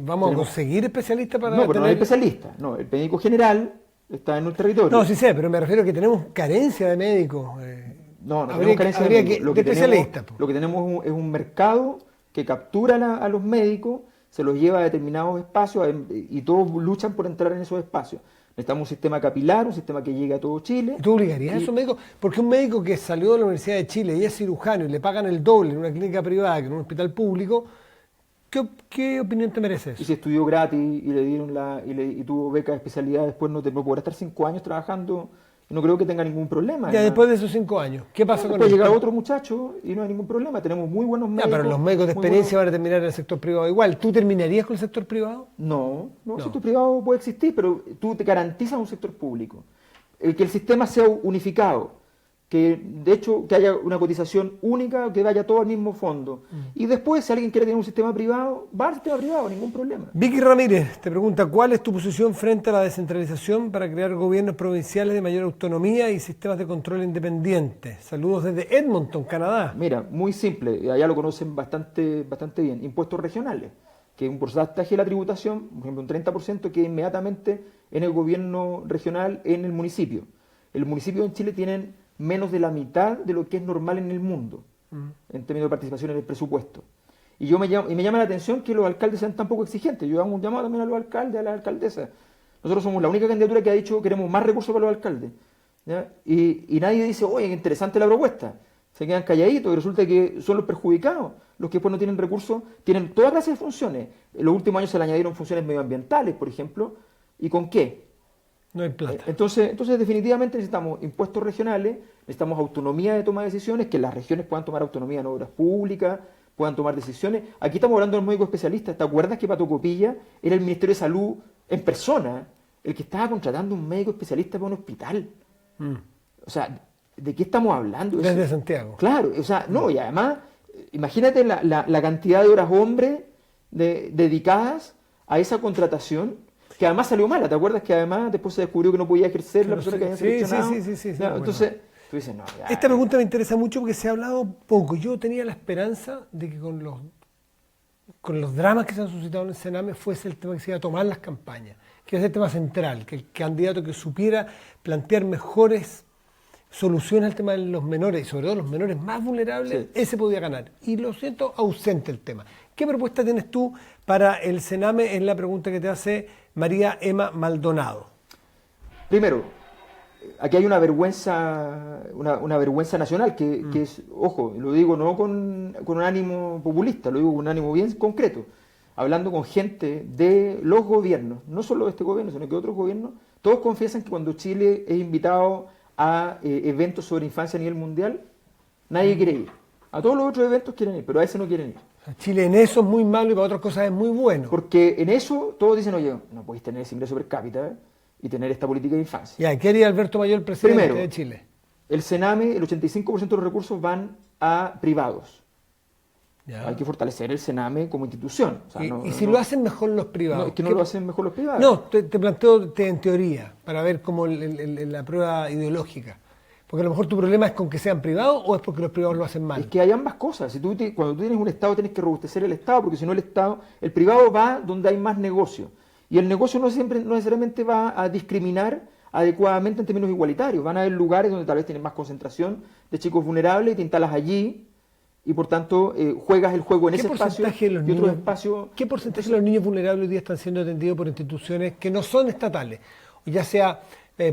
[SPEAKER 1] ¿Vamos a conseguir especialistas para
[SPEAKER 2] No, pero
[SPEAKER 1] tener...
[SPEAKER 2] no hay especialista. No, el médico general está en el territorio.
[SPEAKER 1] No, sí sé, pero me refiero a que tenemos carencia de médicos.
[SPEAKER 2] No
[SPEAKER 1] habría
[SPEAKER 2] tenemos carencia de
[SPEAKER 1] habría
[SPEAKER 2] médicos.
[SPEAKER 1] que
[SPEAKER 2] Lo que
[SPEAKER 1] especialistas.
[SPEAKER 2] tenemos, lo que tenemos es un mercado que captura a los médicos, se los lleva a determinados espacios y todos luchan por entrar en esos espacios. Necesitamos un sistema capilar, un sistema que llegue a todo Chile.
[SPEAKER 1] ¿Tú obligarías a esos médicos? Porque un médico que salió de la Universidad de Chile y es cirujano y le pagan el doble en una clínica privada que en un hospital público, ¿qué opinión te merece eso?
[SPEAKER 2] Y si estudió gratis y le dieron y tuvo beca de especialidad, después no podrá estar 5 años trabajando y no creo que tenga ningún problema.
[SPEAKER 1] Ya después de esos 5 años, ¿qué pasa con
[SPEAKER 2] después
[SPEAKER 1] eso?
[SPEAKER 2] llega otro muchacho y no hay ningún problema. Tenemos muy buenos médicos.
[SPEAKER 1] Pero los médicos de experiencia van a terminar en el sector privado igual. ¿Tú terminarías con el sector privado?
[SPEAKER 2] No, el sector privado puede existir, pero tú te garantizas un sector público. Que el sistema sea unificado, que de hecho que haya una cotización única, que vaya todo al mismo fondo. Y después, si alguien quiere tener un sistema privado, va al sistema privado, ningún problema.
[SPEAKER 1] Vicky Ramírez te pregunta, ¿cuál es tu posición frente a la descentralización para crear gobiernos provinciales de mayor autonomía y sistemas de control independientes? Saludos desde Edmonton, Canadá.
[SPEAKER 2] Mira, muy simple, allá lo conocen bastante bien. Impuestos regionales, que es un porcentaje de la tributación, por ejemplo un 30% que inmediatamente en el gobierno regional, en el municipio. El municipio en Chile tienen menos de la mitad de lo que es normal en el mundo, en términos de participación en el presupuesto. Y me llama la atención que los alcaldes sean tan poco exigentes. Yo hago un llamado también a los alcaldes, a las alcaldesas. Nosotros somos la única candidatura que ha dicho queremos más recursos para los alcaldes. ¿Ya? Y nadie dice, oye, qué interesante la propuesta. Se quedan calladitos y resulta que son los perjudicados. Los que después no tienen recursos, tienen toda clase de funciones. En los últimos años se le añadieron funciones medioambientales, por ejemplo. ¿Y con qué?
[SPEAKER 1] No hay plata.
[SPEAKER 2] Entonces definitivamente necesitamos impuestos regionales, necesitamos autonomía de toma de decisiones, que las regiones puedan tomar autonomía en obras públicas, puedan tomar decisiones. Aquí estamos hablando de los médicos especialistas. ¿Te acuerdas que Pato Copilla era el Ministerio de Salud en persona el que estaba contratando un médico especialista para un hospital? O sea, ¿de qué estamos hablando?
[SPEAKER 1] Desde Santiago.
[SPEAKER 2] Claro, o sea, no, y además, imagínate la cantidad de horas hombre dedicadas a esa contratación, que además salió mala. ¿Te acuerdas que además después se descubrió que no podía ejercer la persona que había seleccionado?
[SPEAKER 1] Sí.
[SPEAKER 2] Claro, entonces, tú dices, no, ya.
[SPEAKER 1] Esta pregunta me interesa mucho porque se ha hablado poco. Yo tenía la esperanza de que con los dramas que se han suscitado en el Sename fuese el tema que se iba a tomar las campañas, que es el tema central, que el candidato que supiera plantear mejores soluciones al tema de los menores, y sobre todo los menores más vulnerables, ese podía ganar. Y lo siento ausente el tema. ¿Qué propuesta tienes tú para el Sename? Es la pregunta que te hace María Emma Maldonado.
[SPEAKER 2] Primero, aquí hay una vergüenza nacional que es, ojo, lo digo no con un ánimo populista, lo digo con un ánimo bien concreto, hablando con gente de los gobiernos, no solo de este gobierno, sino que otros gobiernos, todos confiesan que cuando Chile es invitado a eventos sobre infancia a nivel mundial, nadie quiere ir. A todos los otros eventos quieren ir, pero a ese no quieren ir.
[SPEAKER 1] Chile en eso es muy malo y para otras cosas es muy bueno.
[SPEAKER 2] Porque en eso todos dicen, oye, no podéis tener ese ingreso per cápita y tener esta política de infancia.
[SPEAKER 1] Ya, ¿qué haría Alberto Mayor, presidente
[SPEAKER 2] Primero,
[SPEAKER 1] de Chile?
[SPEAKER 2] El Sename, el 85% de los recursos van a privados.
[SPEAKER 1] Ya.
[SPEAKER 2] Hay que fortalecer el Sename como institución. O sea,
[SPEAKER 1] ¿Y si lo hacen mejor los privados?
[SPEAKER 2] No, es que no lo hacen mejor los privados.
[SPEAKER 1] No, te planteo en teoría, para ver cómo la prueba ideológica. Porque a lo mejor tu problema es con que sean privados o es porque los privados lo hacen mal.
[SPEAKER 2] Es que hay ambas cosas. Cuando tú tienes un Estado tienes que robustecer el Estado, porque si no el privado va donde hay más negocio. Y el negocio no necesariamente va a discriminar adecuadamente en términos igualitarios. Van a haber lugares donde tal vez tienes más concentración de chicos vulnerables y te instalas allí y por tanto juegas el juego en ese espacio y otros espacios.
[SPEAKER 1] ¿Qué porcentaje de los niños vulnerables hoy día están siendo atendidos por instituciones que no son estatales? O ya sea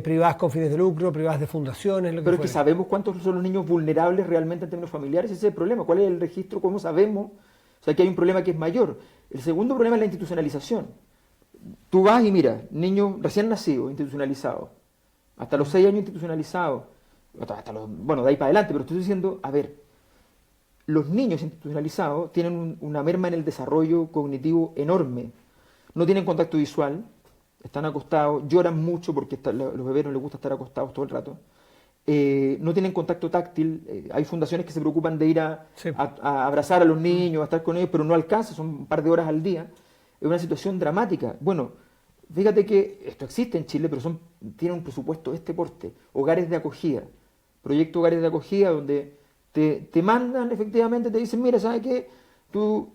[SPEAKER 1] privadas con fines de lucro, privadas de fundaciones, lo que
[SPEAKER 2] Pero es
[SPEAKER 1] fuere.
[SPEAKER 2] que sabemos cuántos son los niños vulnerables realmente en términos familiares, ese es el problema. ¿Cuál es el registro? ¿Cómo sabemos? O sea, que hay un problema que es mayor. El segundo problema es la institucionalización. Tú vas y miras, niños recién nacidos, institucionalizados, hasta los 6 años institucionalizados, bueno, de ahí para adelante, pero estoy diciendo, a ver, los niños institucionalizados tienen una merma en el desarrollo cognitivo enorme. No tienen contacto visual, están acostados, lloran mucho porque los bebés no les gusta estar acostados todo el rato. No tienen contacto táctil. Hay fundaciones que se preocupan de ir a abrazar a los niños, a estar con ellos, pero no alcanza, son un par de horas al día. Es una situación dramática. Bueno, fíjate que esto existe en Chile, pero tienen un presupuesto de este porte. Hogares de acogida, proyecto hogares de acogida donde te mandan efectivamente, te dicen, mira, ¿sabes qué? Tú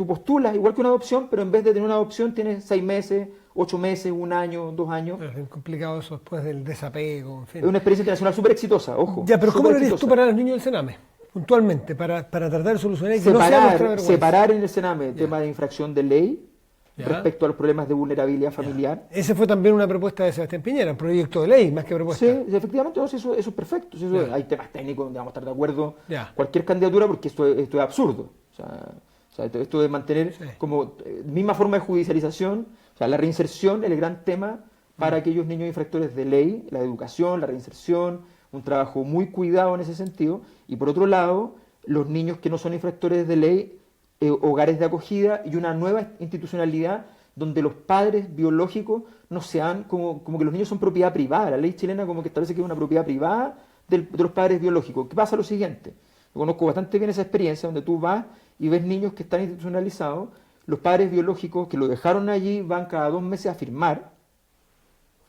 [SPEAKER 2] postulas igual que una adopción, pero en vez de tener una adopción tienes 6 meses, 8 meses, 1 año, 2 años.
[SPEAKER 1] Es bien complicado eso después del desapego, en fin.
[SPEAKER 2] Es una experiencia internacional súper exitosa, ojo.
[SPEAKER 1] Ya, pero ¿cómo lo harías tú para los niños del Sename? Puntualmente, para tratar de solucionar y que no sea nuestra vergüenza.
[SPEAKER 2] Separar en el Sename el tema de infracción de ley respecto a los problemas de vulnerabilidad familiar.
[SPEAKER 1] Ese fue también una propuesta de Sebastián Piñera, un proyecto de ley, más que propuesta.
[SPEAKER 2] Sí, efectivamente, eso es perfecto. Hay temas técnicos donde vamos a estar de acuerdo cualquier candidatura porque esto es absurdo. O sea, esto de mantener como misma forma de judicialización, o sea, la reinserción es el gran tema para aquellos niños infractores de ley, la educación, la reinserción, un trabajo muy cuidado en ese sentido. Y por otro lado, los niños que no son infractores de ley, hogares de acogida y una nueva institucionalidad donde los padres biológicos no sean como que los niños son propiedad privada. La ley chilena como que establece que es una propiedad privada de los padres biológicos. ¿Qué pasa? Lo siguiente. Yo conozco bastante bien esa experiencia donde tú vas y ves niños que están institucionalizados, los padres biológicos que lo dejaron allí van cada 2 meses a firmar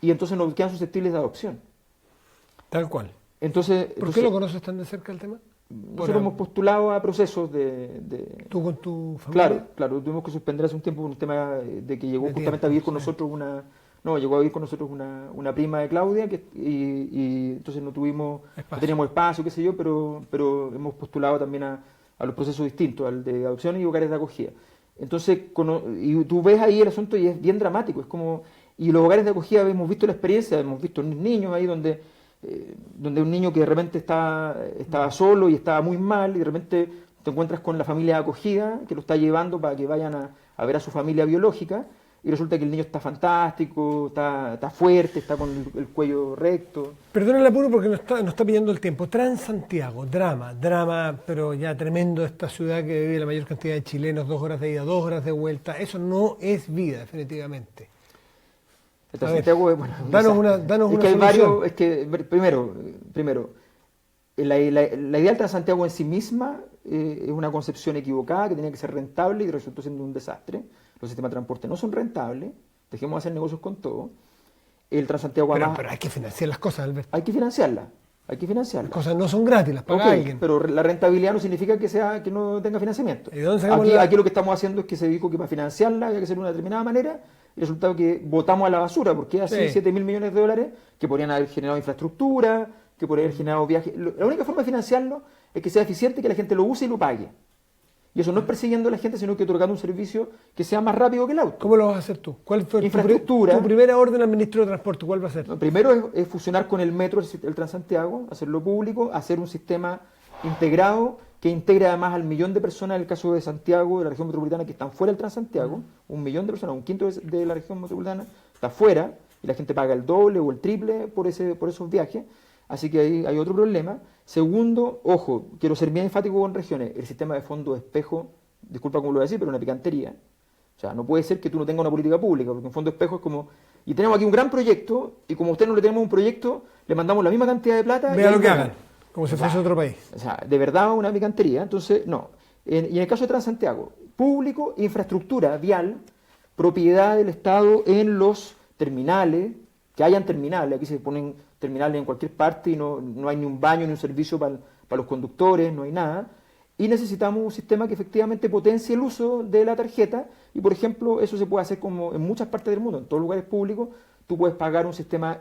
[SPEAKER 2] y entonces no quedan susceptibles de adopción.
[SPEAKER 1] Tal cual.
[SPEAKER 2] ¿Por
[SPEAKER 1] qué lo conoces tan de cerca el tema?
[SPEAKER 2] Nosotros hemos postulado a procesos de...
[SPEAKER 1] ¿Tú con tu familia?
[SPEAKER 2] Claro, tuvimos que suspender hace un tiempo por un tema de que llegó justamente a vivir con nosotros llegó a vivir con nosotros una prima de Claudia y entonces no teníamos espacio, qué sé yo, pero hemos postulado también a los procesos distintos, al de adopción y hogares de acogida. Entonces, y tú ves ahí el asunto y es bien dramático, y los hogares de acogida hemos visto la experiencia, hemos visto niños ahí donde un niño que de repente estaba solo y estaba muy mal y de repente te encuentras con la familia de acogida que lo está llevando para que vayan a ver a su familia biológica y resulta que el niño está fantástico, está fuerte, está con el cuello recto.
[SPEAKER 1] Perdona el apuro porque nos está pillando el tiempo. Transantiago, drama, pero ya tremendo esta ciudad que vive la mayor cantidad de chilenos, 2 horas de ida, 2 horas de vuelta. Eso no es vida, definitivamente.
[SPEAKER 2] Transantiago es bueno.
[SPEAKER 1] Danos una
[SPEAKER 2] que hay
[SPEAKER 1] solución.
[SPEAKER 2] Primero, la idea del Transantiago en sí misma es una concepción equivocada que tenía que ser rentable y resultó siendo un desastre. Los sistemas de transporte no son rentables, dejemos de hacer negocios con todo. El Transantiago
[SPEAKER 1] pero hay que financiar las cosas, Alberto.
[SPEAKER 2] Hay que financiarlas.
[SPEAKER 1] Las cosas no son gratis, las paga alguien.
[SPEAKER 2] Pero la rentabilidad no significa que no tenga financiamiento.
[SPEAKER 1] ¿Y dónde sacamos
[SPEAKER 2] aquí lo que estamos haciendo es que se dijo que para financiarla había que hacer de una determinada manera y resulta que votamos a la basura porque así 7.000 millones de dólares que podrían haber generado infraestructura, que podrían haber generado viajes. La única forma de financiarlo es que sea eficiente, que la gente lo use y lo pague. Y eso no es persiguiendo a la gente, sino que otorgando un servicio que sea más rápido que el auto.
[SPEAKER 1] ¿Cómo lo vas a hacer tú? ¿Cuál fue
[SPEAKER 2] infraestructura?
[SPEAKER 1] Tu primera orden al ministro de Transporte? ¿Cuál va a ser?
[SPEAKER 2] Primero es fusionar con el metro, el Transantiago, hacerlo público, hacer un sistema integrado que integre además al 1.000.000 de personas, en el caso de Santiago, de la región metropolitana, que están fuera del Transantiago, 1.000.000 de personas, 1/5 de la región metropolitana está fuera, y la gente paga el doble o el triple por esos viajes. Así que ahí hay otro problema. Segundo, ojo, quiero ser bien enfático con regiones, el sistema de fondo de espejo, disculpa cómo lo voy a decir, pero una picantería. O sea, no puede ser que tú no tengas una política pública, porque en fondo de espejo es como, y tenemos aquí un gran proyecto, y como a usted no le tenemos un proyecto, le mandamos la misma cantidad de plata.
[SPEAKER 1] Vea lo que hagan, como si fuese otro país.
[SPEAKER 2] O sea, de verdad una picantería. Entonces, no. Y en el caso de Transantiago, público, infraestructura vial, propiedad del Estado en los terminales, que hayan terminales, aquí se ponen terminales en cualquier parte y no hay ni un baño ni un servicio para los conductores, no hay nada. Y necesitamos un sistema que efectivamente potencie el uso de la tarjeta y, por ejemplo, eso se puede hacer como en muchas partes del mundo, en todos lugares públicos, tú puedes pagar un sistema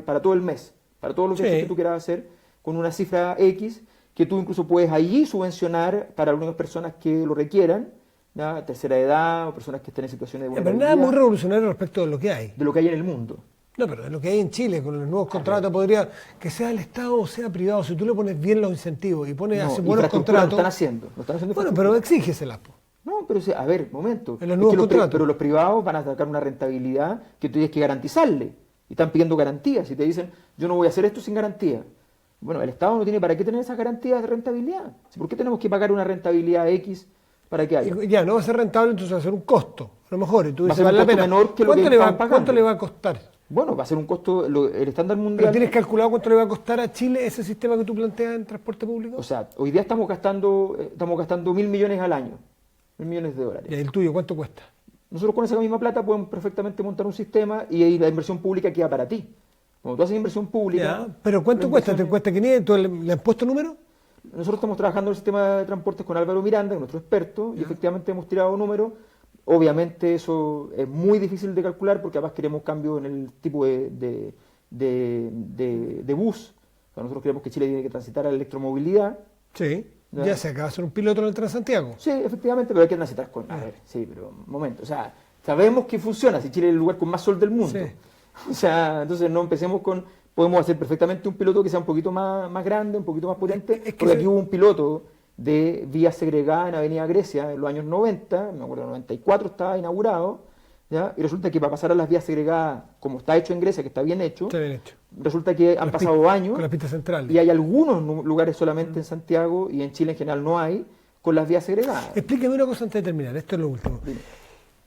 [SPEAKER 2] para todo el mes, para todos los viajes que tú quieras hacer, con una cifra X, que tú incluso puedes allí subvencionar para algunas personas que lo requieran, ¿ya? Tercera edad o personas que estén en situaciones de
[SPEAKER 1] Pero
[SPEAKER 2] vulnerabilidad.
[SPEAKER 1] nada muy revolucionario respecto de lo que hay.
[SPEAKER 2] De lo que hay en el mundo.
[SPEAKER 1] No, pero de lo que hay en Chile, con los nuevos contratos, podría, que sea el Estado o sea privado, si tú le pones bien los incentivos y pones hace buenos contratos.
[SPEAKER 2] Lo están haciendo.
[SPEAKER 1] Bueno, pero exígesela.
[SPEAKER 2] No, pero a ver, momento.
[SPEAKER 1] En los nuevos contratos.
[SPEAKER 2] Pero los privados van a sacar una rentabilidad que tú tienes que garantizarle. Y están pidiendo garantías. Y te dicen, yo no voy a hacer esto sin garantía. Bueno, el Estado no tiene para qué tener esas garantías de rentabilidad. ¿Por qué tenemos que pagar una rentabilidad X para que haya?
[SPEAKER 1] Ya, no va a ser rentable, entonces va a ser un costo. A lo mejor, y tú dices,
[SPEAKER 2] vale la pena.
[SPEAKER 1] Menor que ¿Cuánto le va a costar?
[SPEAKER 2] Bueno, va a ser un costo, el estándar mundial.
[SPEAKER 1] ¿Pero tienes calculado cuánto le va a costar a Chile ese sistema que tú planteas en transporte público?
[SPEAKER 2] O sea, hoy día estamos gastando 1.000 millones al año. 1.000 millones de dólares.
[SPEAKER 1] ¿Y el tuyo cuánto cuesta?
[SPEAKER 2] Nosotros con esa misma plata podemos perfectamente montar un sistema y ahí la inversión pública queda para ti. Cuando tú haces inversión pública...
[SPEAKER 1] Ya, ¿pero cuánto cuesta? ¿Te cuesta 500? ¿Le has puesto número?
[SPEAKER 2] Nosotros estamos trabajando en el sistema de transportes con Álvaro Miranda, nuestro experto, y efectivamente hemos tirado números. Obviamente eso es muy difícil de calcular porque además queremos cambio en el tipo de bus. O sea, nosotros creemos que Chile tiene que transitar a la electromovilidad.
[SPEAKER 1] Sí, ya se acaba de ser un piloto en el Transantiago.
[SPEAKER 2] Sí, efectivamente, pero hay que transitar con... A ver, sí, pero un momento. O sea, sabemos que funciona, si Chile es el lugar con más sol del mundo. Sí. O sea, entonces no empecemos con... Podemos hacer perfectamente un piloto que sea un poquito más grande, un poquito más potente, porque aquí hubo un piloto de vía segregada en Avenida Grecia en los años 90, me acuerdo, en 94 estaba inaugurado, ¿ya? Y resulta que para pasar a las vías segregadas, como está hecho en Grecia, que está bien hecho, resulta que han pasado años
[SPEAKER 1] con la pista central.
[SPEAKER 2] Y hay algunos lugares solamente en Santiago y en Chile en general no hay, con las vías segregadas.
[SPEAKER 1] Explíqueme una cosa antes de terminar, esto es lo último. Dime.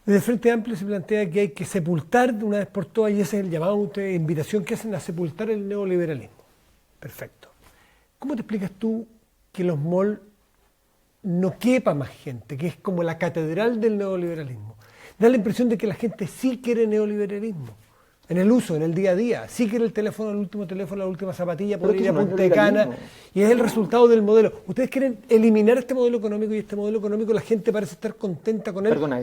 [SPEAKER 1] Desde el Frente Amplio se plantea que hay que sepultar de una vez por todas, y ese es el llamado, invitación que hacen a sepultar el neoliberalismo. Perfecto. ¿Cómo te explicas tú que los malls no quepa más gente, que es como la catedral del neoliberalismo? Da la impresión de que la gente sí quiere neoliberalismo, en el uso, en el día a día, sí quiere el teléfono, el último teléfono, la última zapatilla, poder ir a Punta de Cana, y es el resultado del modelo. Ustedes quieren eliminar este modelo económico y este modelo económico la gente parece estar contenta con él.
[SPEAKER 2] Perdona,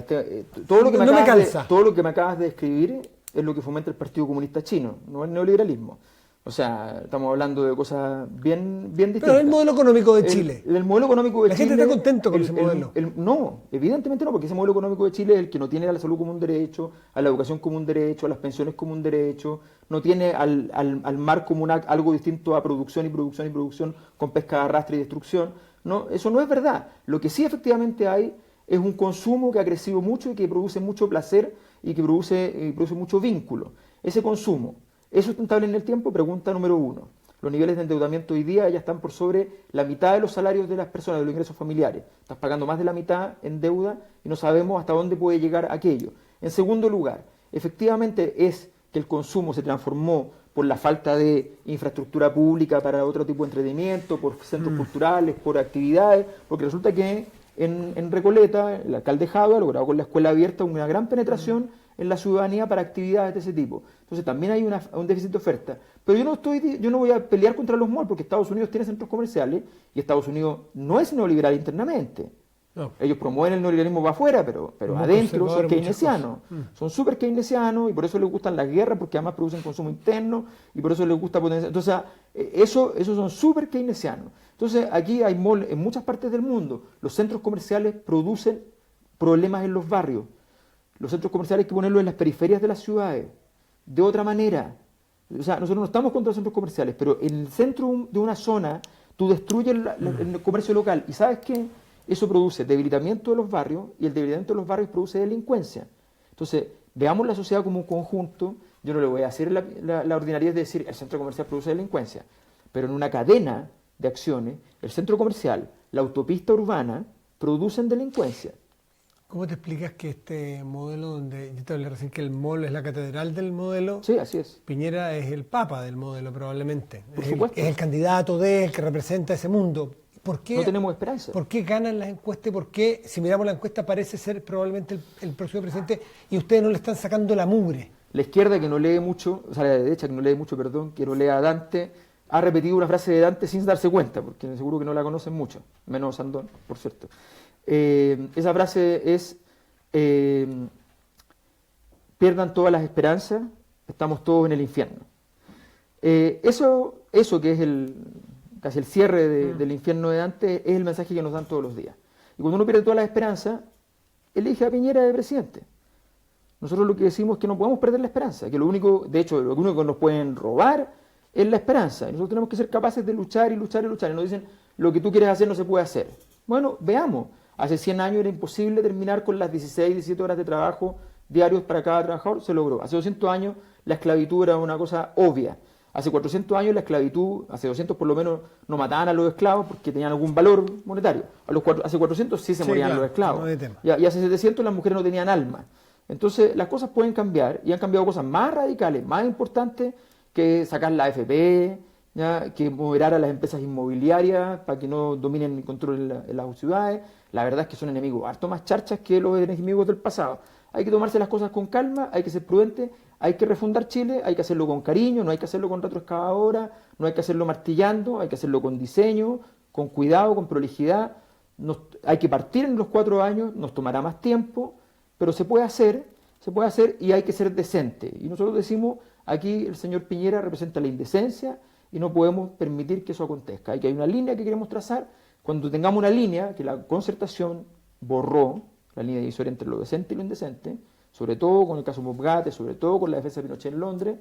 [SPEAKER 2] todo lo que me acabas de describir es lo que fomenta el Partido Comunista Chino, no el neoliberalismo. O sea, estamos hablando de cosas bien distintas.
[SPEAKER 1] Pero el modelo económico de Chile.
[SPEAKER 2] El modelo económico de Chile...
[SPEAKER 1] La gente está contenta con ese modelo.
[SPEAKER 2] No, evidentemente no, porque ese modelo económico de Chile es el que no tiene a la salud como un derecho, a la educación como un derecho, a las pensiones como un derecho, no tiene al mar como algo distinto a producción y producción y producción con pesca, arrastre y destrucción. No, eso no es verdad. Lo que sí efectivamente hay es un consumo que ha crecido mucho y que produce mucho placer y que produce mucho vínculo. Ese consumo ¿es sustentable en el tiempo? Pregunta número 1. Los niveles de endeudamiento hoy día ya están por sobre la mitad de los salarios de las personas, de los ingresos familiares. Estás pagando más de la mitad en deuda y no sabemos hasta dónde puede llegar aquello. En segundo lugar, efectivamente es que el consumo se transformó por la falta de infraestructura pública para otro tipo de entretenimiento, por centros culturales, por actividades, porque resulta que en Recoleta, el alcalde Jadwe ha logrado con la escuela abierta una gran penetración en la ciudadanía para actividades de ese tipo. Entonces también hay un déficit de oferta. Pero yo no voy a pelear contra los malls porque Estados Unidos tiene centros comerciales y Estados Unidos no es neoliberal internamente. No. Ellos promueven el neoliberalismo para afuera, pero adentro son keynesianos. Son súper keynesianos y por eso les gustan las guerras porque además producen consumo interno y por eso les gusta potenciar. Entonces, esos son súper keynesianos. Entonces, aquí hay malls en muchas partes del mundo. Los centros comerciales producen problemas en los barrios. Los centros comerciales hay que ponerlos en las periferias de las ciudades, de otra manera. O sea, nosotros no estamos contra los centros comerciales, pero en el centro de una zona tú destruyes el comercio local. ¿Y sabes qué? Eso produce debilitamiento de los barrios y el debilitamiento de los barrios produce delincuencia. Entonces, veamos la sociedad como un conjunto. Yo no le voy a hacer la ordinariedad de decir el centro comercial produce delincuencia, pero en una cadena de acciones, el centro comercial, la autopista urbana, producen delincuencia.
[SPEAKER 1] ¿Cómo te explicas que este modelo, donde yo te hablé recién que el mall es la catedral del modelo?
[SPEAKER 2] Sí, así es.
[SPEAKER 1] Piñera es el papa del modelo probablemente.
[SPEAKER 2] Por supuesto.
[SPEAKER 1] Es el candidato el que representa ese mundo. ¿Por qué,
[SPEAKER 2] no tenemos esperanza?
[SPEAKER 1] ¿Por qué ganan las encuestas y por qué, si miramos la encuesta, parece ser probablemente el próximo presidente y ustedes no le están sacando la mugre?
[SPEAKER 2] La izquierda, que no lee mucho, o sea, la derecha, que no lee mucho, perdón, que no lea a Dante, ha repetido una frase de Dante sin darse cuenta, porque seguro que no la conocen mucho, menos Sandón, por cierto. Esa frase es: pierdan todas las esperanzas, estamos todos en el infierno. Eso que es casi el cierre del infierno de Dante, es el mensaje que nos dan todos los días. Y cuando uno pierde todas las esperanzas, elige a Piñera de presidente. Nosotros lo que decimos es que no podemos perder la esperanza, que lo único que nos pueden robar es la esperanza. Y nosotros tenemos que ser capaces de luchar y luchar y luchar. Y nos dicen, lo que tú quieres hacer no se puede hacer. Bueno, veamos. Hace 100 años era imposible terminar con las 16, 17 horas de trabajo diarios para cada trabajador, se logró. Hace 200 años la esclavitud era una cosa obvia. Hace 400 años la esclavitud, hace 200 por lo menos, no mataban a los esclavos porque tenían algún valor monetario. Hace 400 sí se morían los esclavos. Y hace 700 las mujeres no tenían alma. Entonces las cosas pueden cambiar y han cambiado cosas más radicales, más importantes que sacar la AFP, ¿ya? Que moderar a las empresas inmobiliarias para que no dominen ni controlen en las ciudades. La verdad es que son enemigos harto más charchas que los enemigos del pasado. Hay que tomarse las cosas con calma, hay que ser prudente, hay que refundar Chile, hay que hacerlo con cariño, no hay que hacerlo con retroexcavadora, no hay que hacerlo martillando, hay que hacerlo con diseño, con cuidado, con prolijidad. Hay que partir en los 4 años, nos tomará más tiempo, pero se puede hacer y hay que ser decente. Y nosotros decimos, aquí el señor Piñera representa la indecencia y no podemos permitir que eso acontezca. Hay una línea que queremos trazar. Cuando tengamos una línea que la concertación borró, la línea divisoria entre lo decente y lo indecente, sobre todo con el caso Mobgate, sobre todo con la defensa de Pinochet en Londres,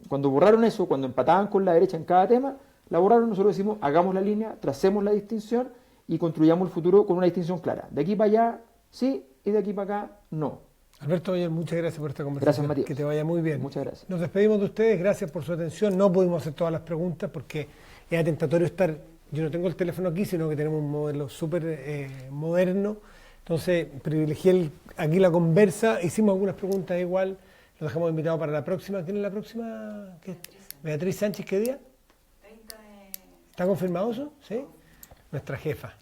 [SPEAKER 2] cuando borraron eso, cuando empataban con la derecha en cada tema, la borraron. Nosotros decimos, hagamos la línea, tracemos la distinción y construyamos el futuro con una distinción clara. De aquí para allá, sí, y de aquí para acá, no.
[SPEAKER 1] Alberto Boyer, muchas gracias por esta conversación.
[SPEAKER 2] Gracias, Matías.
[SPEAKER 1] Que te vaya muy bien.
[SPEAKER 2] Muchas gracias.
[SPEAKER 1] Nos despedimos de ustedes, gracias por su atención. No pudimos hacer todas las preguntas porque es atentatorio estar... Yo no tengo el teléfono aquí, sino que tenemos un modelo súper moderno. Entonces, privilegié aquí la conversa. Hicimos algunas preguntas igual. Los dejamos invitados para la próxima. ¿Quién es la próxima? ¿Qué? Beatriz Sánchez, ¿qué día?
[SPEAKER 3] 30 de...
[SPEAKER 1] ¿Está confirmado eso? ¿Sí? Nuestra jefa.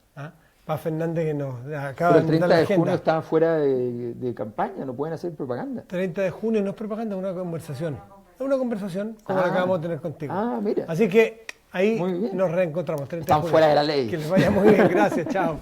[SPEAKER 1] Paz Fernández, que nos acaba
[SPEAKER 2] Pero el
[SPEAKER 1] de mandar
[SPEAKER 2] 30
[SPEAKER 1] la
[SPEAKER 2] de
[SPEAKER 1] agenda.
[SPEAKER 2] junio está fuera de campaña, no pueden hacer propaganda.
[SPEAKER 1] 30 de junio no es propaganda, es una conversación. Es una conversación como la que acabamos de tener contigo.
[SPEAKER 2] Mira.
[SPEAKER 1] Así que ahí nos reencontramos. 30 de
[SPEAKER 2] Están
[SPEAKER 1] junio.
[SPEAKER 2] fuera de la ley.
[SPEAKER 1] Que les vaya muy bien. Gracias. Chao.